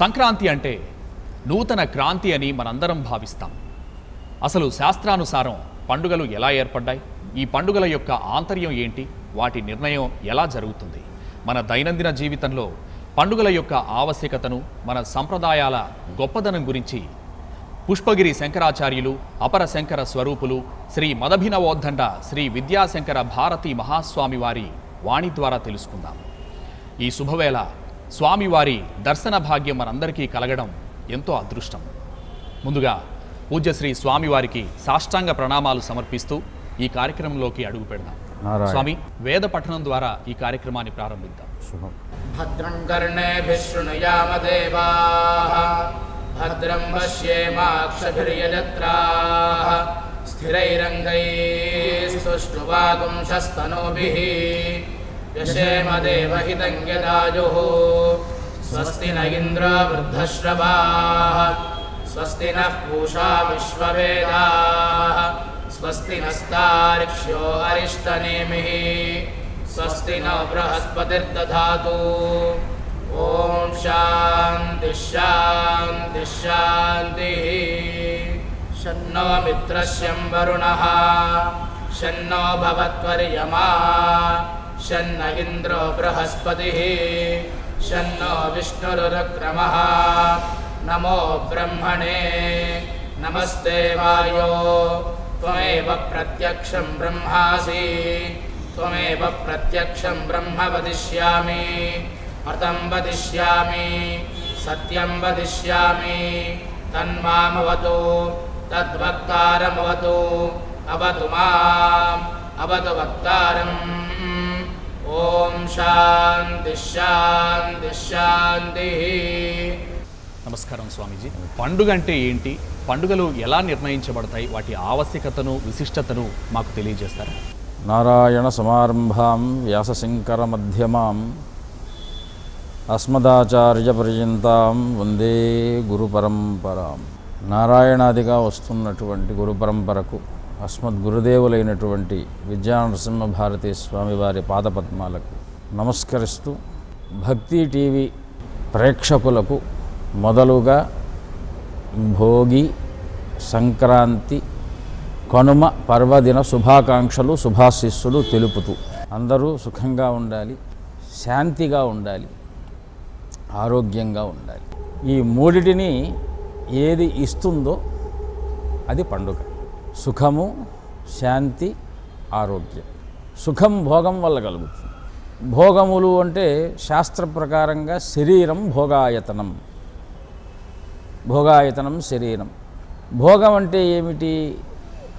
సంక్రాంతి అంటే నూతన క్రాంతి అని మనందరం భావిస్తాం. అసలు శాస్త్రానుసారం పండుగలు ఎలా ఏర్పడ్డాయి? ఈ పండుగల యొక్క ఆంతర్యం ఏంటి? వాటి నిర్ణయం ఎలా జరుగుతుంది? మన దైనందిన జీవితంలో పండుగల యొక్క ఆవశ్యకతను, మన సంప్రదాయాల గొప్పదనం గురించి పుష్పగిరి శంకరాచార్యులు, అపర శంకర స్వరూపులు, శ్రీ మదభినవోద్దండ శ్రీ విద్యాశంకర భారతీ మహాస్వామి వారి వాణి ద్వారా తెలుసుకుందాం. ఈ శుభవేళ స్వామివారి దర్శన భాగ్యం మనందరికీ కలగడం ఎంతో అదృష్టం. ముందుగా పూజ్యశ్రీ స్వామివారికి సాష్టాంగ ప్రణామాలు సమర్పిస్తూ ఈ కార్యక్రమంలోకి అడుగు పెడదాం. స్వామి, వేద పఠనం ద్వారా ఈ కార్యక్రమాన్ని ప్రారంభిద్దాం. భద్రం కర్ణేభిః శృణుయామ దేవాః, భద్రం పశ్యేమాక్షభిర్యజత్రాః, స్థిరైరంగైస్తుష్టువాగుంశస్తనూభిः యశేమ దేవహితం యదాయుః. స్వస్తి న ఇంద్రో వృద్ధశ్రవాः, స్వస్తి నః పూషా విశ్వవేదాः, స్వస్తి నస్తార్క్ష్యో అరిష్టనేమిః, స్వస్తి నో బృహస్పతిర్దధాతు. ఓం శాంతి శాంతి శాంతిః. శన్నో మిత్రస్యం వరుణః, శన్నో భవత్వర్యమా, శన్న ఇంద్రో బృహస్పతిః, శన్నో విష్ణురుక్రమః. నమో బ్రహ్మణే నమస్తే వాయో, త్వమేవ ప్రత్యక్షం బ్రహ్మాసి, త్వమేవ ప్రత్యక్షం బ్రహ్మ వదిష్యామి, అతం వదిష్యామి, సత్యం వదిష్యామి. తన్మామవతు తద్వక్తారమవతు, అవతు మాం అవతు వక్తారం. ఓం శాంతి శాంతి శాంతి. నమస్కారం స్వామీజీ. పండుగ అంటే ఏంటి? పండుగలు ఎలా నిర్ణయించబడతాయి? వాటి ఆవశ్యకతను, విశిష్టతను మాకు తెలియజేస్తారా? నారాయణ సమారంభాం వ్యాసశంకర మధ్యమాం అస్మదాచార్య పర్యంతాం వందే గురు పరంపరాం. నారాయణాదిగా వస్తున్నటువంటి గురు పరంపరకు అస్మద్గురుదేవులైనటువంటి విద్యానరసింహ భారతీ స్వామివారి పాదపద్మాలకు నమస్కరిస్తూ, భక్తి టీవీ ప్రేక్షకులకు మొదలుగా భోగి, సంక్రాంతి, కనుమ పర్వదిన శుభాకాంక్షలు, శుభాశీస్సులు తెలుపుతూ అందరూ సుఖంగా ఉండాలి, శాంతిగా ఉండాలి, ఆరోగ్యంగా ఉండాలి. ఈ మూడిటిని ఏది ఇస్తుందో అది పండుగ. సుఖము, శాంతి, ఆరోగ్యం. సుఖం భోగం వల్ల కలుగుతుంది. భోగములు అంటే శాస్త్ర ప్రకారంగా శరీరం భోగాయతనం, భోగాయతనం శరీరం. భోగం అంటే ఏమిటి?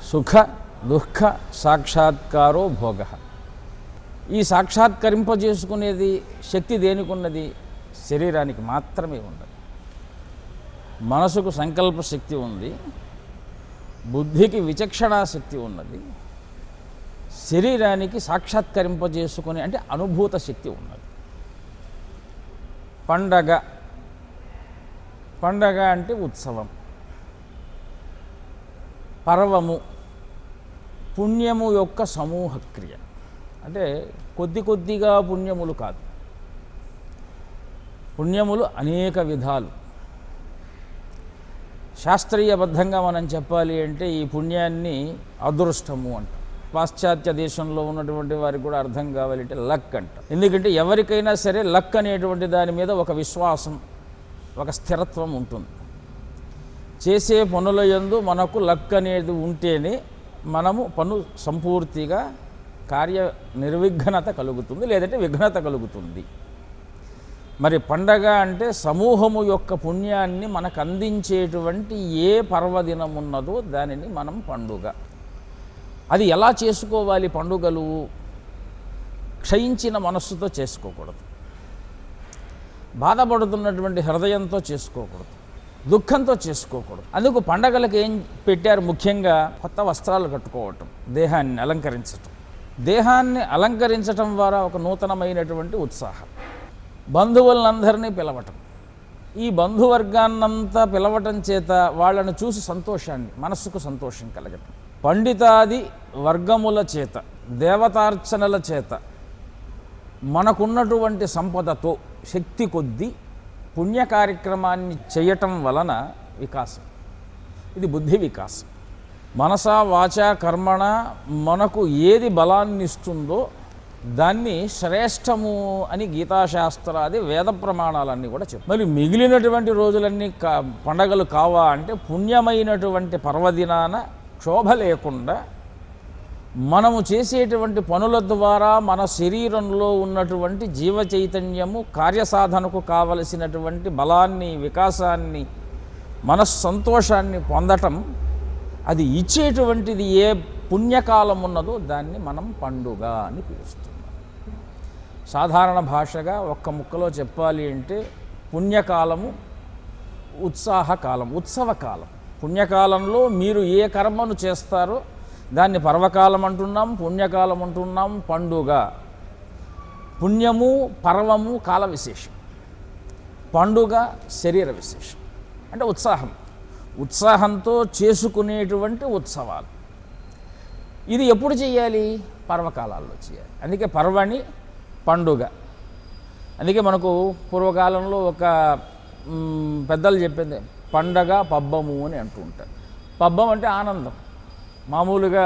సుఖ దుఃఖ సాక్షాత్కారో భోగ. ఈ సాక్షాత్కరింపజేసుకునేది శక్తి దేనికి ఉన్నది? శరీరానికి మాత్రమే ఉన్నది. మనసుకు సంకల్ప శక్తి ఉంది, బుద్ధికి విచక్షణా శక్తి ఉన్నది, శరీరానికి సాక్షాత్కరింపజేసుకునే అంటే అనుభూత శక్తి ఉన్నది. పండగ, పండగ అంటే ఉత్సవం. పర్వము, పుణ్యము యొక్క సమూహక్రియ. అంటే కొద్ది కొద్దిగా పుణ్యములు కాదు, పుణ్యములు అనేక విధాలు. శాస్త్రీయబద్ధంగా మనం చెప్పాలి అంటే ఈ పుణ్యాన్ని అదృష్టము అంట. పాశ్చాత్య దేశంలో ఉన్నటువంటి వారికి కూడా అర్థం కావాలంటే లక్ అంట. ఎందుకంటే ఎవరికైనా సరే లక్ అనేటువంటి దాని మీద ఒక విశ్వాసం, ఒక స్థిరత్వం ఉంటుంది. చేసే పనుల యందు మనకు లక్ అనేది ఉంటేనే మనము పను సంపూర్తిగా కార్య నిర్విఘ్నత కలుగుతుంది, లేదంటే విఘ్నత కలుగుతుంది. మరి పండగ అంటే సమూహము యొక్క పుణ్యాన్ని మనకు అందించేటువంటి ఏ పర్వదినం ఉన్నదో దానిని మనం పండుగ. అది ఎలా చేసుకోవాలి? పండుగలు క్షయించిన మనస్సుతో చేసుకోకూడదు, బాధపడుతున్నటువంటి హృదయంతో చేసుకోకూడదు, దుఃఖంతో చేసుకోకూడదు. అందుకు పండగలకు ఏం పెట్టారు? ముఖ్యంగా కొత్త వస్త్రాలు కట్టుకోవటం, దేహాన్ని అలంకరించటం. దేహాన్ని అలంకరించటం ద్వారా ఒక నూతనమైనటువంటి ఉత్సాహం. బంధువులందరినీ పిలవటం, ఈ బంధువర్గాన్నంతా పిలవటం చేత వాళ్ళను చూసి సంతోషాన్ని, మనస్సుకు సంతోషం కలగటం. పండితాది వర్గముల చేత, దేవతార్చనల చేత మనకున్నటువంటి సంపదతో శక్తి కొద్దీ పుణ్య కార్యక్రమాన్ని చేయటం వలన వికాసం. ఇది బుద్ధి వికాసం. మనస వాచ కర్మణ మనకు ఏది బలాన్ని ఇస్తుందో దాన్ని శ్రేష్టము అని గీతాశాస్త్రాది వేద ప్రమాణాలన్నీ కూడా చెప్పారు. మరి మిగిలినటువంటి రోజులన్నీ పండగలు కావా అంటే పుణ్యమైనటువంటి పర్వదినాన క్షోభ లేకుండా మనము చేసేటువంటి పనుల ద్వారా మన శరీరంలో ఉన్నటువంటి జీవ చైతన్యము కార్యసాధనకు కావలసినటువంటి బలాన్ని, వికాసాన్ని, మనస్సంతోషాన్ని పొందటం, అది ఇచ్చేటువంటిది ఏ పుణ్యకాలం ఉన్నదో దాన్ని మనం పండుగ అని పిలుస్తున్నాం. సాధారణ భాషగా ఒక్క ముక్కలో చెప్పాలి అంటే పుణ్యకాలము ఉత్సాహకాలం, ఉత్సవకాలం. పుణ్యకాలంలో మీరు ఏ కర్మను చేస్తారో దాన్ని పర్వకాలం అంటున్నాం, పుణ్యకాలం అంటున్నాం, పండుగ. పుణ్యము పర్వము కాల విశేషం, పండుగ శరీర విశేషం. అంటే ఉత్సాహం, ఉత్సాహంతో చేసుకునేటువంటి ఉత్సవాలు. ఇది ఎప్పుడు చేయాలి? పర్వకాలాల్లో చేయాలి. అందుకే పర్వని పండుగ. అందుకే మనకు పూర్వకాలంలో ఒక పెద్దలు చెప్పింది పండగ పబ్బము అని అంటూ ఉంటారు. పబ్బం అంటే ఆనందం, మామూలుగా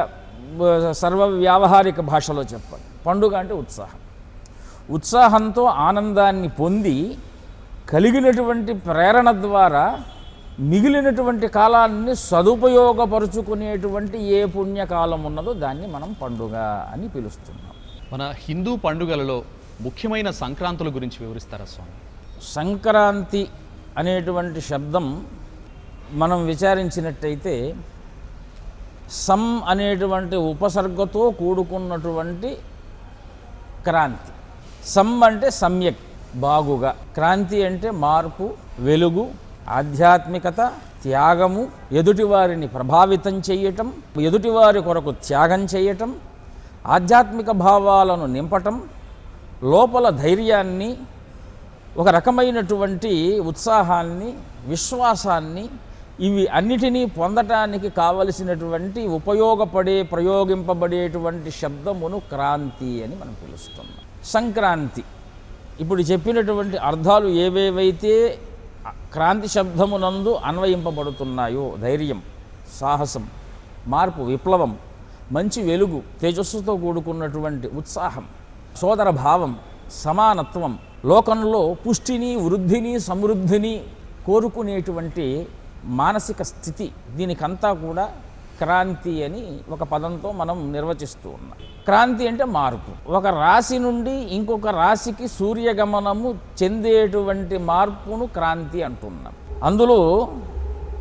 సర్వ వ్యావహారిక భాషలో చెప్పాలి. పండుగ అంటే ఉత్సాహం. ఉత్సాహంతో ఆనందాన్ని పొంది కలిగినటువంటి ప్రేరణ ద్వారా మిగిలినటువంటి కాలాన్ని సదుపయోగపరుచుకునేటువంటి ఏ పుణ్యకాలం ఉన్నదో దాన్ని మనం పండుగ అని పిలుస్తున్నాం. మన హిందూ పండుగలలో ముఖ్యమైన సంక్రాంతుల గురించి వివరిస్తారా స్వామి? సంక్రాంతి అనేటువంటి శబ్దం మనం విచారించినట్టయితే సం అనేటువంటి ఉపసర్గతో కూడుకున్నటువంటి క్రాంతి. సం అంటే సమ్యక్, బాగుగా. క్రాంతి అంటే మార్పు, వెలుగు, ఆధ్యాత్మికత, త్యాగము, ఎదుటివారిని ప్రభావితం చేయటం, ఎదుటివారి కొరకు త్యాగం చేయటం, ఆధ్యాత్మిక భావాలను నింపటం, లోపల ధైర్యాన్ని, ఒక రకమైనటువంటి ఉత్సాహాన్ని, విశ్వాసాన్ని, ఇవి అన్నిటినీ పొందటానికి కావలసినటువంటి ప్రయోగింపబడేటువంటి శబ్దమును క్రాంతి అని మనం పిలుస్తున్నాం. సంక్రాంతి ఇప్పుడు చెప్పినటువంటి అర్థాలు ఏవేవైతే క్రాంతి శబ్దమునందు అన్వయింపబడుతున్నాయో, ధైర్యం, సాహసం, మార్పు, విప్లవం, మంచి వెలుగు, తేజస్సుతో కూడుకున్నటువంటి ఉత్సాహం, సోదర భావం, సమానత్వం, లోకంలో పుష్టిని, వృద్ధిని, సమృద్ధిని కోరుకునేటువంటి మానసిక స్థితి, దీనికంతా కూడా క్రాంతి అని ఒక పదంతో మనం నిర్వచిస్తూ ఉన్నాం. క్రాంతి అంటే మార్పు. ఒక రాశి నుండి ఇంకొక రాశికి సూర్యగమనము చెందేటువంటి మార్పును క్రాంతి అంటున్నాం. అందులో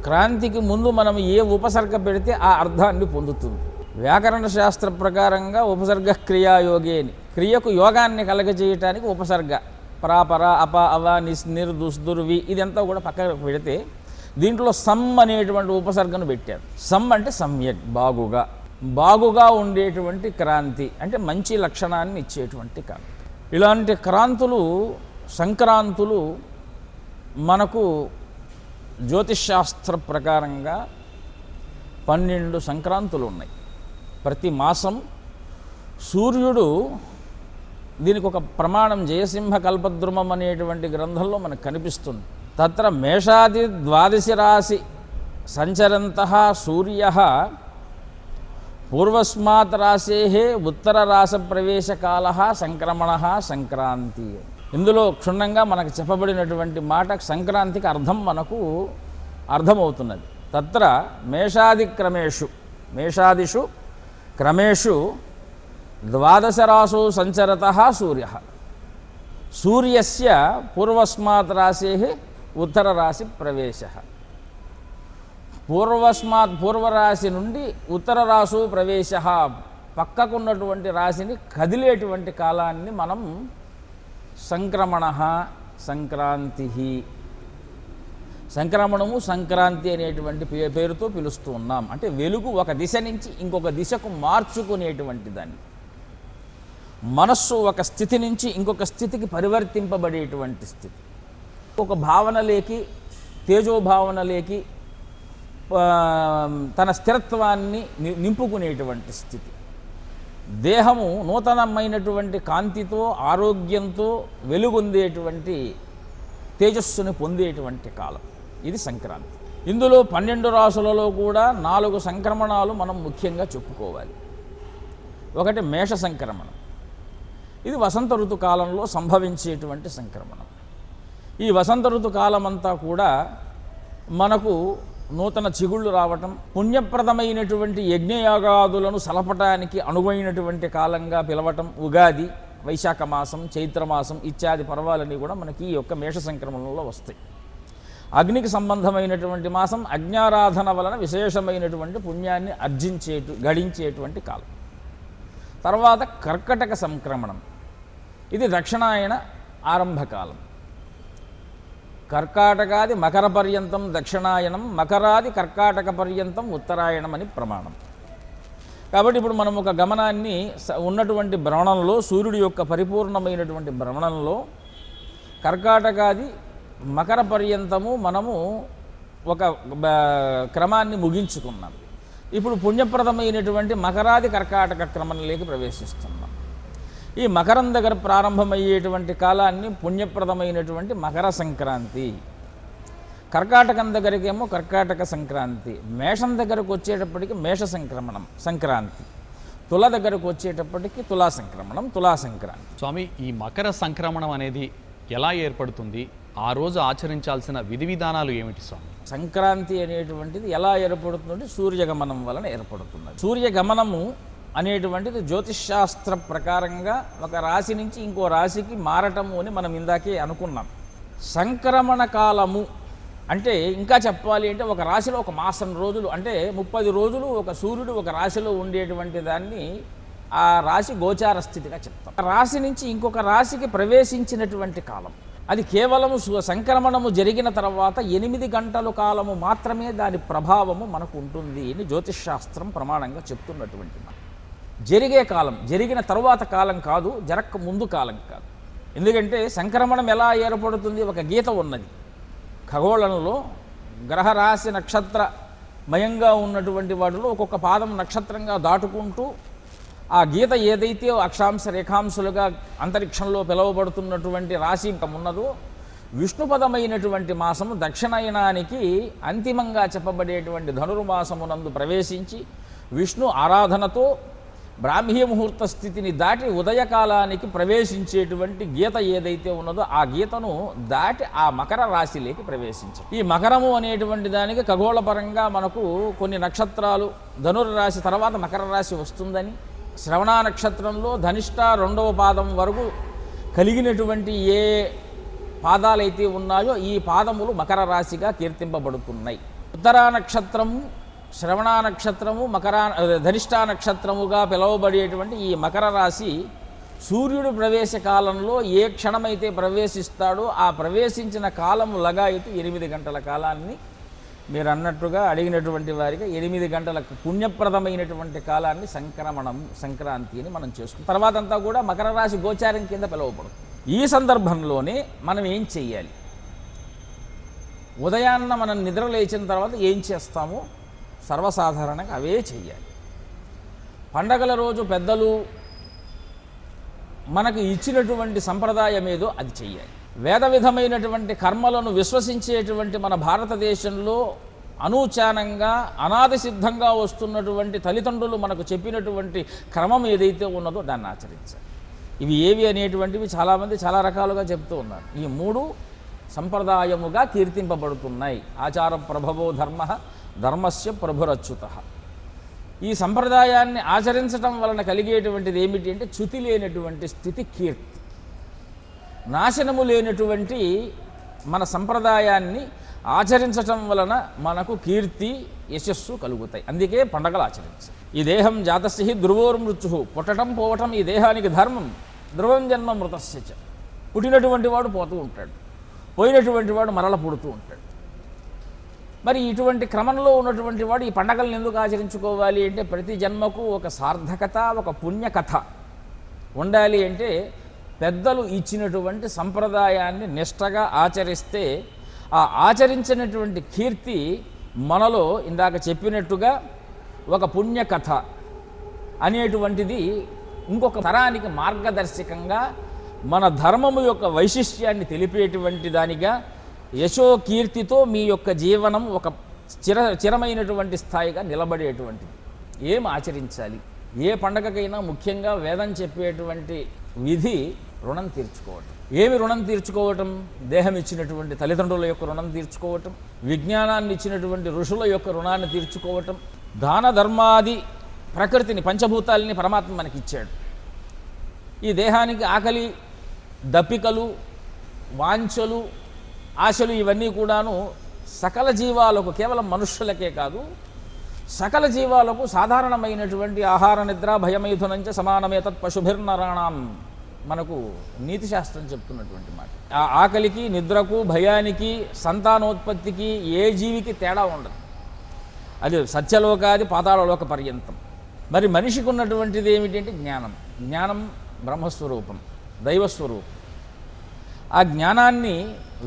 క్రాంతికి ముందు మనం ఏ ఉపసర్గ పెడితే ఆ అర్థాన్ని పొందుతుంది. వ్యాకరణ శాస్త్ర ప్రకారంగా ఉపసర్గ క్రియాయోగి అని, క్రియకు యోగాన్ని కలగజేయటానికి ఉపసర్గ. పరాపర, అప, అవ, నిస్, నిర్, దుస్, దుర్వి ఇదంతా కూడా పక్కకు పెడితే దీంట్లో సమ్ అనేటువంటి ఉపసర్గను పెట్టారు. సమ్ అంటే సమ్యక్, బాగుగా. బాగుగా ఉండేటువంటి క్రాంతి అంటే మంచి లక్షణాన్ని ఇచ్చేటువంటి క్రాంతి. ఇలాంటి క్రాంతులు, సంక్రాంతులు మనకు జ్యోతిష్శాస్త్ర ప్రకారంగా 12 సంక్రాంతులు ఉన్నాయి. ప్రతి మాసం సూర్యుడు, దీనికి ఒక ప్రమాణం జయసింహ కల్పద్రుమం అనేటువంటి గ్రంథంలో మనకు కనిపిస్తుంది. తత్ర మేషాది ద్వాదశి రాశి సంచరంతః సూర్యః పూర్వస్మాత్ రాశేః ఉత్తర రాశ ప్రవేశకాలః సంక్రమణః సంక్రాంతి. ఇందులో క్షుణ్ణంగా మనకు చెప్పబడినటువంటి మాట సంక్రాంతికి అర్థం మనకు అర్థమవుతున్నది. తత్ర మేషాదిషు క్రమేషు ద్వాదశ రాశౌ సంచరతః సూర్యః. సూర్యస్య పూర్వస్మాత్ రాశేః ఉత్తర రాశి ప్రవేశః. పూర్వరాశి నుండి ఉత్తర రాశు ప్రవేశః, పక్కకున్నటువంటి రాశిని కదిలేటువంటి కాలాన్ని మనం సంక్రమణః సంక్రాంతి, సంక్రమణము సంక్రాంతి అనేటువంటి పేరుతో పిలుస్తూ ఉన్నాం. అంటే వెలుగు ఒక దిశ నుంచి ఇంకొక దిశకు మార్చుకునేటువంటి దాన్ని, మనస్సు ఒక స్థితి నుంచి ఇంకొక స్థితికి పరివర్తింపబడేటువంటి స్థితి, ఒక భావనలేకి, తేజోభావనలేకి తన స్థిరత్వాన్ని నింపుకునేటువంటి స్థితి. దేహము నూతనమైనటువంటి కాంతితో, ఆరోగ్యంతో వెలుగొందేటువంటి తేజస్సుని పొందేటువంటి కాలం ఇది సంక్రాంతి. ఇందులో 12 రాసులలో కూడా 4 సంక్రమణాలు మనం ముఖ్యంగా చెప్పుకోవాలి. ఒకటి మేష సంక్రమణం. ఇది వసంత ఋతుకాలంలో సంభవించేటువంటి సంక్రమణం. ఈ వసంత ఋతుకాలం అంతా కూడా మనకు నూతన చిగుళ్ళు రావటం, పుణ్యప్రదమైనటువంటి యజ్ఞయాగాదులను సలపటానికి అనువైనటువంటి కాలంగా పిలవటం, ఉగాది, వైశాఖ మాసం, చైత్రమాసం ఇత్యాది పర్వాలన్నీ కూడా మనకి ఈ యొక్క మేష సంక్రమణంలో వస్తాయి. అగ్నికి సంబంధమైనటువంటి మాసం, అగ్నారాధన వలన విశేషమైనటువంటి పుణ్యాన్ని గడించేటువంటి కాలం. తర్వాత కర్కటక సంక్రమణం. ఇది దక్షిణాయన ఆరంభకాలం. కర్కాటకాది మకర పర్యంతం దక్షిణాయనం, మకరాది కర్కాటక పర్యంతం ఉత్తరాయణం అని ప్రమాణం. కాబట్టి ఇప్పుడు మనం ఒక గమనాన్ని ఉన్నటువంటి భ్రమణంలో, సూర్యుడి యొక్క పరిపూర్ణమైనటువంటి భ్రమణంలో కర్కాటకాది మకర పర్యంతము మనము ఒక క్రమాన్ని ముగించుకున్నాం. ఇప్పుడు పుణ్యప్రదమైనటువంటి మకరాది కర్కాటక క్రమంలోకి ప్రవేశిస్తున్నాం. ఈ మకరం దగ్గర ప్రారంభమయ్యేటువంటి కాలాన్ని పుణ్యప్రదమైనటువంటి మకర సంక్రాంతి, కర్కాటకం దగ్గరికేమో కర్కాటక సంక్రాంతి, మేషం దగ్గరకు వచ్చేటప్పటికి మేష సంక్రాంతి, తుల దగ్గరకు వచ్చేటప్పటికి తులా సంక్రమణం, తులా సంక్రాంతి. స్వామి, ఈ మకర సంక్రమణం అనేది ఎలా ఏర్పడుతుంది? ఆ రోజు ఆచరించాల్సిన విధి విధానాలు ఏమిటి స్వామి? సంక్రాంతి అనేటువంటిది ఎలా ఏర్పడుతుందంటే సూర్యగమనం వలన ఏర్పడుతుంది. సూర్యగమనము అనేటువంటిది జ్యోతిష్శాస్త్ర ప్రకారంగా ఒక రాశి నుంచి ఇంకో రాశికి మారటము అని మనం ఇందాకే అనుకున్నాం. సంక్రమణ కాలము అంటే ఇంకా చెప్పాలి అంటే ఒక రాశిలో ఒక మాసం రోజులు అంటే 30 రోజులు ఒక సూర్యుడు ఒక రాశిలో ఉండేటువంటి దాన్ని ఆ రాశి గోచార స్థితిగా చెప్తాం. రాశి నుంచి ఇంకొక రాశికి ప్రవేశించినటువంటి కాలం అది కేవలము సంక్రమణము జరిగిన తర్వాత 8 గంటల కాలము మాత్రమే దాని ప్రభావము మనకు ఉంటుంది అని జ్యోతిష్శాస్త్రం ప్రమాణంగా చెప్తున్నటువంటి జరిగే కాలం, జరిగిన తరువాత కాలం కాదు, జరక్క ముందు కాలం కాదు. ఎందుకంటే సంక్రమణం ఎలా ఏర్పడుతుంది? ఒక గీత ఉన్నది ఖగోళంలో, గ్రహరాశి నక్షత్రమయంగా ఉన్నటువంటి వాటిలో ఒక్కొక్క పాదం నక్షత్రంగా దాటుకుంటూ ఆ గీత ఏదైతే అక్షాంశ రేఖాంశలుగా అంతరిక్షంలో పిలువబడుతున్నటువంటి రాశి ఉన్నదో విష్ణుపదమైనటువంటి మాసము దక్షిణాయనానికి అంతిమంగా చెప్పబడేటువంటి ధనుర్మాసమునందు ప్రవేశించి విష్ణు ఆరాధనతో బ్రాహ్మీ ముహూర్త స్థితిని దాటి ఉదయకాలానికి ప్రవేశించేటువంటి గీత ఏదైతే ఉన్నదో ఆ గీతను దాటి ఆ మకర రాశిలోకి ప్రవేశించారు. ఈ మకరము అనేటువంటి దానికి ఖగోళపరంగా మనకు కొన్ని నక్షత్రాలు ధనుర్రాశి తర్వాత మకర రాశి వస్తుందని, శ్రవణ నక్షత్రంలో ధనిష్ట 2వ పాదం వరకు కలిగినటువంటి ఏ పాదాలైతే ఉన్నాయో ఈ పాదములు మకర రాశిగా కీర్తింపబడుతున్నాయి. ఉత్తరా నక్షత్రము, శ్రవణ నక్షత్రము, ధనిష్ట నక్షత్రముగా పిలువబడేటువంటి ఈ మకర రాశి సూర్యుడు ప్రవేశ కాలంలో ఏ క్షణమైతే ప్రవేశిస్తాడో ఆ ప్రవేశించిన కాలము లగాయతు 8 గంటల కాలాన్ని మీరు అన్నట్టుగా అడిగినటువంటి వారికి 8 గంటలకు పుణ్యప్రదమైనటువంటి కాలాన్ని సంక్రాంతి అని మనం చేసుకుంటాం. తర్వాత అంతా కూడా మకర రాశి గోచారం కింద పిలువబడుతుంది. ఈ సందర్భంలోనే మనం ఏం చెయ్యాలి? ఉదయాన్న మనం నిద్ర లేచిన తర్వాత ఏం చేస్తామో సర్వసాధారణంగా అవే చెయ్యాలి. పండగల రోజు పెద్దలు మనకు ఇచ్చినటువంటి సంప్రదాయం ఏదో అది చెయ్యాలి. వేద విధమైనటువంటి కర్మలను విశ్వసించేటువంటి మన భారతదేశంలో అనూచానంగా అనాది సిద్ధంగా వస్తున్నటువంటి తల్లిదండ్రులు మనకు చెప్పినటువంటి క్రమం ఏదైతే ఉన్నదో దాన్ని ఆచరించాలి. ఇవి ఏవి అనేటువంటివి చాలామంది చాలా రకాలుగా చెప్తూ ఉన్నారు. ఈ 3 సంప్రదాయముగా కీర్తింపబడుతున్నాయి. ఆచార ప్రభవో ధర్మ, ధర్మస్య ప్రభురచ్యుత. ఈ సంప్రదాయాన్ని ఆచరించటం వలన కలిగేటువంటిది ఏమిటి అంటే చ్యుతి లేనటువంటి స్థితి, కీర్తి. నాశనము లేనటువంటి మన సంప్రదాయాన్ని ఆచరించటం వలన మనకు కీర్తి, యశస్సు కలుగుతాయి. అందుకే పండగలు ఆచరించాలి. ఈ దేహం జాతస్య ధ్రువోర్మృత్యు, పుట్టడం పోవటం ఈ దేహానికి ధర్మం. ధ్రువం జన్మ మృతస్య. పుట్టినటువంటి వాడు పోతూ ఉంటాడు, పోయినటువంటి వాడు మరల పుడుతూ ఉంటాడు. మరి ఇటువంటి క్రమంలో ఉన్నటువంటి వాడు ఈ పండగలను ఎందుకు ఆచరించుకోవాలి అంటే ప్రతి జన్మకు ఒక సార్థకత, ఒక పుణ్యకథ ఉండాలి. అంటే పెద్దలు ఇచ్చినటువంటి సంప్రదాయాన్ని నిష్టగా ఆచరిస్తే ఆ ఆచరించినటువంటి కీర్తి మనలో ఇందాక చెప్పినట్టుగా ఒక పుణ్యకథ అనేటువంటిది ఇంకొక తరానికి మార్గదర్శకంగా మన ధర్మము యొక్క వైశిష్ట్యాన్ని తెలిపేటువంటి దానిగా యశో కీర్తితో మీ యొక్క జీవనం ఒక చిరమైనటువంటి స్థాయిగా నిలబడేటువంటిది. ఏం ఆచరించాలి? ఏ పండగకైనా ముఖ్యంగా వేదం చెప్పేటువంటి విధి రుణం తీర్చుకోవటం. ఏమి రుణం తీర్చుకోవటం? దేహం ఇచ్చినటువంటి తల్లిదండ్రుల యొక్క రుణం తీర్చుకోవటం, విజ్ఞానాన్ని ఇచ్చినటువంటి ఋషుల యొక్క రుణాన్ని తీర్చుకోవటం, దాన ధర్మాది ప్రకృతిని పంచభూతాలని పరమాత్మ మనకిచ్చాడు. ఈ దేహానికి ఆకలి, దప్పికలు, వాంఛలు, ఆశలు ఇవన్నీ కూడాను సకల జీవాలకు, కేవలం మనుష్యులకే కాదు సకల జీవాలకు సాధారణమైనటువంటి ఆహార నిద్ర భయమైథునంచ సమానమేతత్ పశుభిర్నరాణం మనకు నీతి శాస్త్రం చెప్తున్నటువంటి మాట. ఆ ఆకలికి, నిద్రకు, భయానికి, సంతానోత్పత్తికి ఏ జీవికి తేడా ఉండదు. అది సత్యలోకాది పాతాళలోక పర్యంతం. మరి మనిషికి ఉన్నటువంటిది ఏమిటంటే జ్ఞానం. జ్ఞానం బ్రహ్మస్వరూపం, దైవస్వరూపం. ఆ జ్ఞానాన్ని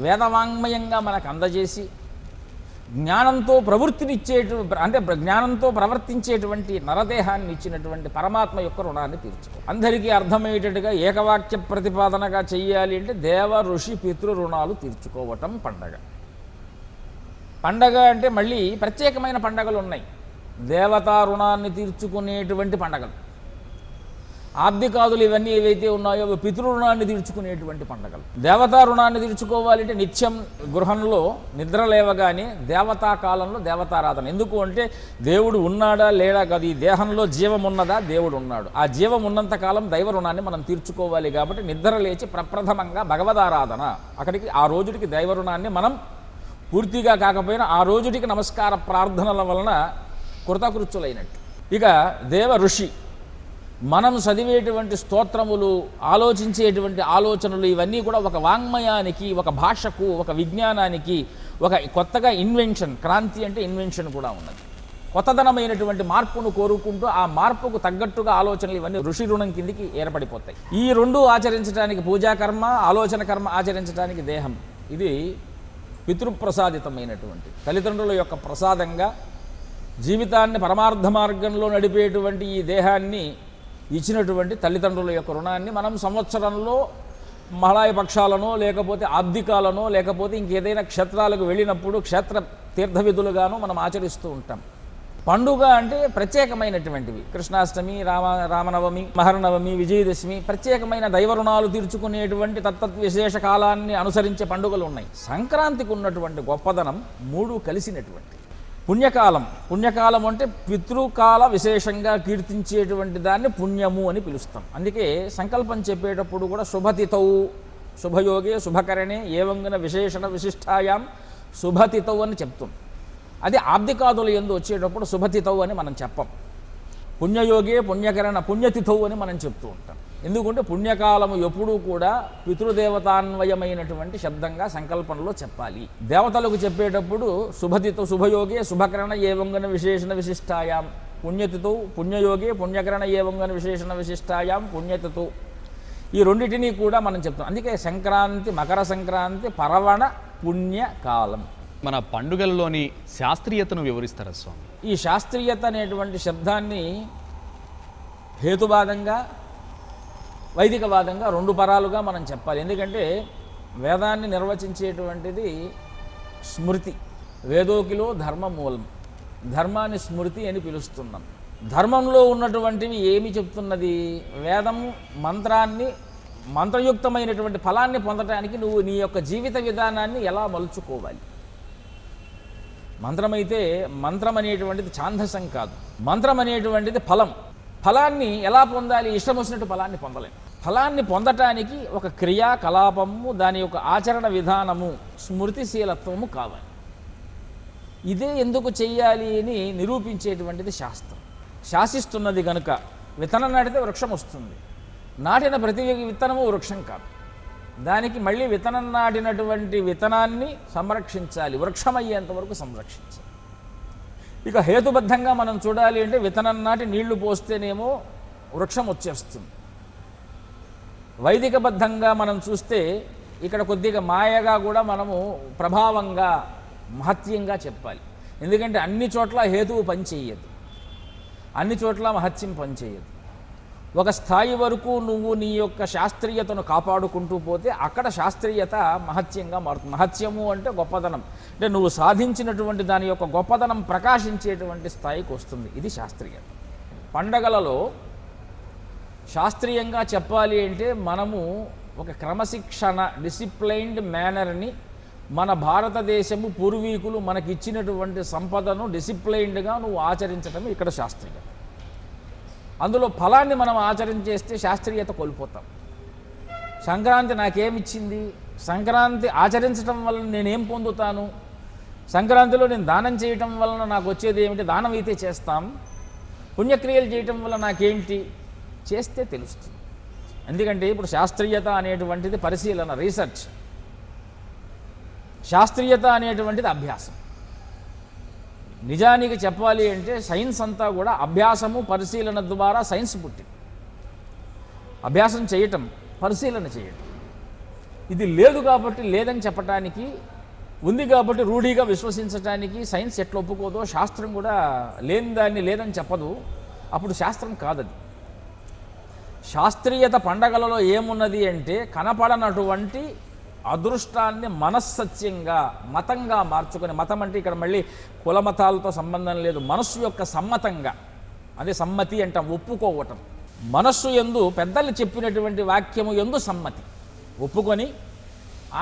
వేదవాంగ్మయంగా మనకు అందజేసి జ్ఞానంతో జ్ఞానంతో ప్రవర్తించేటువంటి నరదేహాన్ని ఇచ్చినటువంటి పరమాత్మ యొక్క రుణాన్ని తీర్చుకో. అందరికీ అర్థమయ్యేటట్టుగా ఏకవాక్య ప్రతిపాదనగా చెయ్యాలి అంటే దేవ ఋషి పితృ రుణాలు తీర్చుకోవటం పండగ. పండగ అంటే మళ్ళీ ప్రత్యేకమైన పండగలు ఉన్నాయి. దేవతా రుణాన్ని తీర్చుకునేటువంటి పండగలు, ఆబ్దికాదులు ఇవన్నీ ఏవైతే ఉన్నాయో అవి పితృ రుణాన్ని తీర్చుకునేటువంటి పండగలు. దేవతా రుణాన్ని తీర్చుకోవాలంటే నిత్యం గృహంలో నిద్ర లేవగానే దేవతా కాలంలో దేవతారాధన. ఎందుకు అంటే దేవుడు ఉన్నాడా లేడా కాదు, ఈ దేహంలో జీవం ఉన్నదా, దేవుడు ఉన్నాడు. ఆ జీవం ఉన్నంత కాలం దైవ రుణాన్ని మనం తీర్చుకోవాలి. కాబట్టి నిద్ర లేచి ప్రప్రథమంగా భగవదారాధన. అక్కడికి ఆ రోజుడికి దైవ రుణాన్ని మనం పూర్తిగా కాకపోయినా ఆ రోజుటికి నమస్కార ప్రార్థనల వలన కృతకృత్యులైనట్టు. ఇక దేవ ఋషి, మనం చదివేటువంటి స్తోత్రములు, ఆలోచించేటువంటి ఆలోచనలు ఇవన్నీ కూడా ఒక వాంగ్మయానికి, ఒక భాషకు, ఒక విజ్ఞానానికి ఒక కొత్తగా ఇన్వెన్షన్, క్రాంతి అంటే ఇన్వెన్షన్ కూడా ఉన్నది. కొత్తదనమైనటువంటి మార్పును కోరుకుంటూ ఆ మార్పుకు తగ్గట్టుగా ఆలోచనలు ఇవన్నీ ఋషి రుణం కిందికి ఏర్పడిపోతాయి. ఈ రెండు ఆచరించడానికి పూజాకర్మ, ఆలోచన కర్మ ఆచరించడానికి దేహం, ఇది పితృప్రసాదితమైనటువంటి తల్లిదండ్రుల యొక్క ప్రసాదంగా జీవితాన్ని పరమార్థ మార్గంలో నడిపేటువంటి ఈ దేహాన్ని ఇచ్చినటువంటి తల్లిదండ్రుల యొక్క రుణాన్ని మనం సంవత్సరంలో మహాళయ పక్షాలనో లేకపోతే ఆబ్దికాలనో లేకపోతే ఇంకేదైనా క్షేత్రాలకు వెళ్ళినప్పుడు క్షేత్ర తీర్థవిధులుగాను మనం ఆచరిస్తూ ఉంటాం. పండుగ అంటే ప్రత్యేకమైనటువంటివి. కృష్ణాష్టమి, రామనవమి, మహర్నవమి, విజయదశమి ప్రత్యేకమైన దైవ రుణాలు తీర్చుకునేటువంటి విశేష కాలాన్ని అనుసరించే పండుగలు ఉన్నాయి. సంక్రాంతికి ఉన్నటువంటి గొప్పదనం మూడు కలిసినటువంటి పుణ్యకాలం. పుణ్యకాలం అంటే పితృకాల విశేషంగా కీర్తించేటువంటి దాన్ని పుణ్యము అని పిలుస్తాం. అందుకే సంకల్పం చెప్పేటప్పుడు కూడా శుభతిథౌ, శుభయోగే శుభకరణే ఏవంగన విశేషణ విశిష్టాయాం శుభతిథౌ అని చెప్తాం. అది ఆబ్దికాదులు ఎందు వచ్చేటప్పుడు శుభతిథౌ అని మనం చెప్పం. పుణ్యయోగే పుణ్యకరణ పుణ్యతిథౌ అని మనం చెప్తూ ఉంటాం. ఎందుకంటే పుణ్యకాలము ఎప్పుడూ కూడా పితృదేవతాన్వయమైనటువంటి శబ్దంగా సంకల్పంలో చెప్పాలి. దేవతలకు చెప్పేటప్పుడు శుభతిథౌ, శుభయోగే శుభకరణ ఏవంగన విశేషణ విశిష్టాయాం పుణ్యతిథౌ, పుణ్యయోగే పుణ్యకరణ ఏవంగన విశేషణ విశిష్టాయాం పుణ్యతిథౌ, ఈ రెండింటినీ కూడా మనం చెప్తాం. అందుకే సంక్రాంతి, మకర సంక్రాంతి పర్వణ పుణ్యకాలం. మన పండుగల్లోని శాస్త్రీయతను వివరిస్తారా స్వామి? ఈ శాస్త్రీయత అనేటువంటి శబ్దాన్ని హేతువాదంగా, వైదికవాదంగా రెండు పరాలుగా మనం చెప్పాలి. ఎందుకంటే వేదాన్ని నిర్వచించేటువంటిది స్మృతి. వేదోకిలో ధర్మమూలం, ధర్మాన్ని స్మృతి అని పిలుస్తున్నాం. ధర్మంలో ఉన్నటువంటివి ఏమి చెప్తున్నది? వేదము మంత్రాన్ని, మంత్రయుక్తమైనటువంటి ఫలాన్ని పొందటానికి నువ్వు నీ యొక్క జీవిత విధానాన్ని ఎలా మలుచుకోవాలి. మంత్రమైతే మంత్రం అనేటువంటిది ఛాందసం కాదు. మంత్రం అనేటువంటిది ఫలం. ఫలాన్ని ఎలా పొందాలి? ఇష్టం వచ్చినట్టు ఫలాన్ని పొందలేం. ఫలాన్ని పొందటానికి ఒక క్రియాకలాపము, దాని యొక్క ఆచరణ విధానము, స్మృతిశీలత్వము కావాలి. ఇదే ఎందుకు చెయ్యాలి అని నిరూపించేటువంటిది శాస్త్రం. శాసిస్తున్నది కనుక విత్తనం నాటితే వృక్షం వస్తుంది. నాటిన ప్రతి విత్తనము వృక్షం కాదు. దానికి మళ్ళీ విత్తనం నాటినటువంటి విత్తనాన్ని సంరక్షించాలి, వృక్షమయ్యేంత వరకు సంరక్షించాలి. ఇక హేతుబద్ధంగా మనం చూడాలి అంటే విత్తనం నాటి నీళ్లు పోస్తేనేమో వృక్షం వచ్చేస్తుంది. వైదికబద్ధంగా మనం చూస్తే ఇక్కడ కొద్దిగా మాయగా కూడా మనము ప్రభావంగా, మహత్యంగా చెప్పాలి. ఎందుకంటే అన్ని చోట్ల హేతువు పనిచేయదు, అన్ని చోట్ల మహత్యం పనిచేయదు. ఒక స్థాయి వరకు నువ్వు నీ యొక్క శాస్త్రీయతను కాపాడుకుంటూ పోతే అక్కడ శాస్త్రీయత మహత్యంగా మారుతుంది. మహత్యము అంటే గొప్పదనం, అంటే నువ్వు సాధించినటువంటి దాని యొక్క గొప్పదనం ప్రకాశించేటువంటి స్థాయికి వస్తుంది. ఇది శాస్త్రీయత. పండగలలో శాస్త్రీయంగా చెప్పాలి అంటే మనము ఒక క్రమశిక్షణ, డిసిప్లైన్డ్ మేనర్ని, మన భారతదేశము పూర్వీకులు మనకిచ్చినటువంటి సంపదను డిసిప్లైన్డ్గా నువ్వు ఆచరించడం ఇక్కడ శాస్త్రీయత. అందులో ఫలాన్ని మనం ఆచరించేస్తే శాస్త్రీయత కోల్పోతాం. సంక్రాంతి నాకేమిచ్చింది, సంక్రాంతి ఆచరించడం వలన నేనేం పొందుతాను, సంక్రాంతిలో నేను దానం చేయటం వలన నాకు వచ్చేది ఏమిటి, దానం అయితే చేస్తాం, పుణ్యక్రియలు చేయటం వల్ల నాకేంటి చేస్తే తెలుస్తుంది. ఎందుకంటే ఇప్పుడు శాస్త్రీయత అనేటువంటిది పరిశీలన, రీసెర్చ్. శాస్త్రీయత అనేటువంటిది అభ్యాసం. నిజానికి చెప్పాలి అంటే సైన్స్ అంతా కూడా అభ్యాసము, పరిశీలన ద్వారా సైన్స్ పుట్టింది. అభ్యాసం చేయటం, పరిశీలన చేయటం. ఇది లేదు కాబట్టి లేదని చెప్పటానికి, ఉంది కాబట్టి రూఢిగా విశ్వసించటానికి సైన్స్ ఎట్లా ఒప్పుకోదో శాస్త్రం కూడా లేని దాన్ని లేదని చెప్పదు. అప్పుడు శాస్త్రం కాదది. శాస్త్రీయత పండగలలో ఏమున్నది అంటే కనపడనటువంటి అదృష్టాన్ని మనస్సత్యంగా, మతంగా మార్చుకొని, మతం అంటే ఇక్కడ మళ్ళీ కుల మతాలతో సంబంధం లేదు, మనస్సు యొక్క సమ్మతంగా, అదే సమ్మతి అంటాం, ఒప్పుకోవటం. మనస్సు యందు పెద్దలు చెప్పినటువంటి వాక్యము యందు సమ్మతి ఒప్పుకొని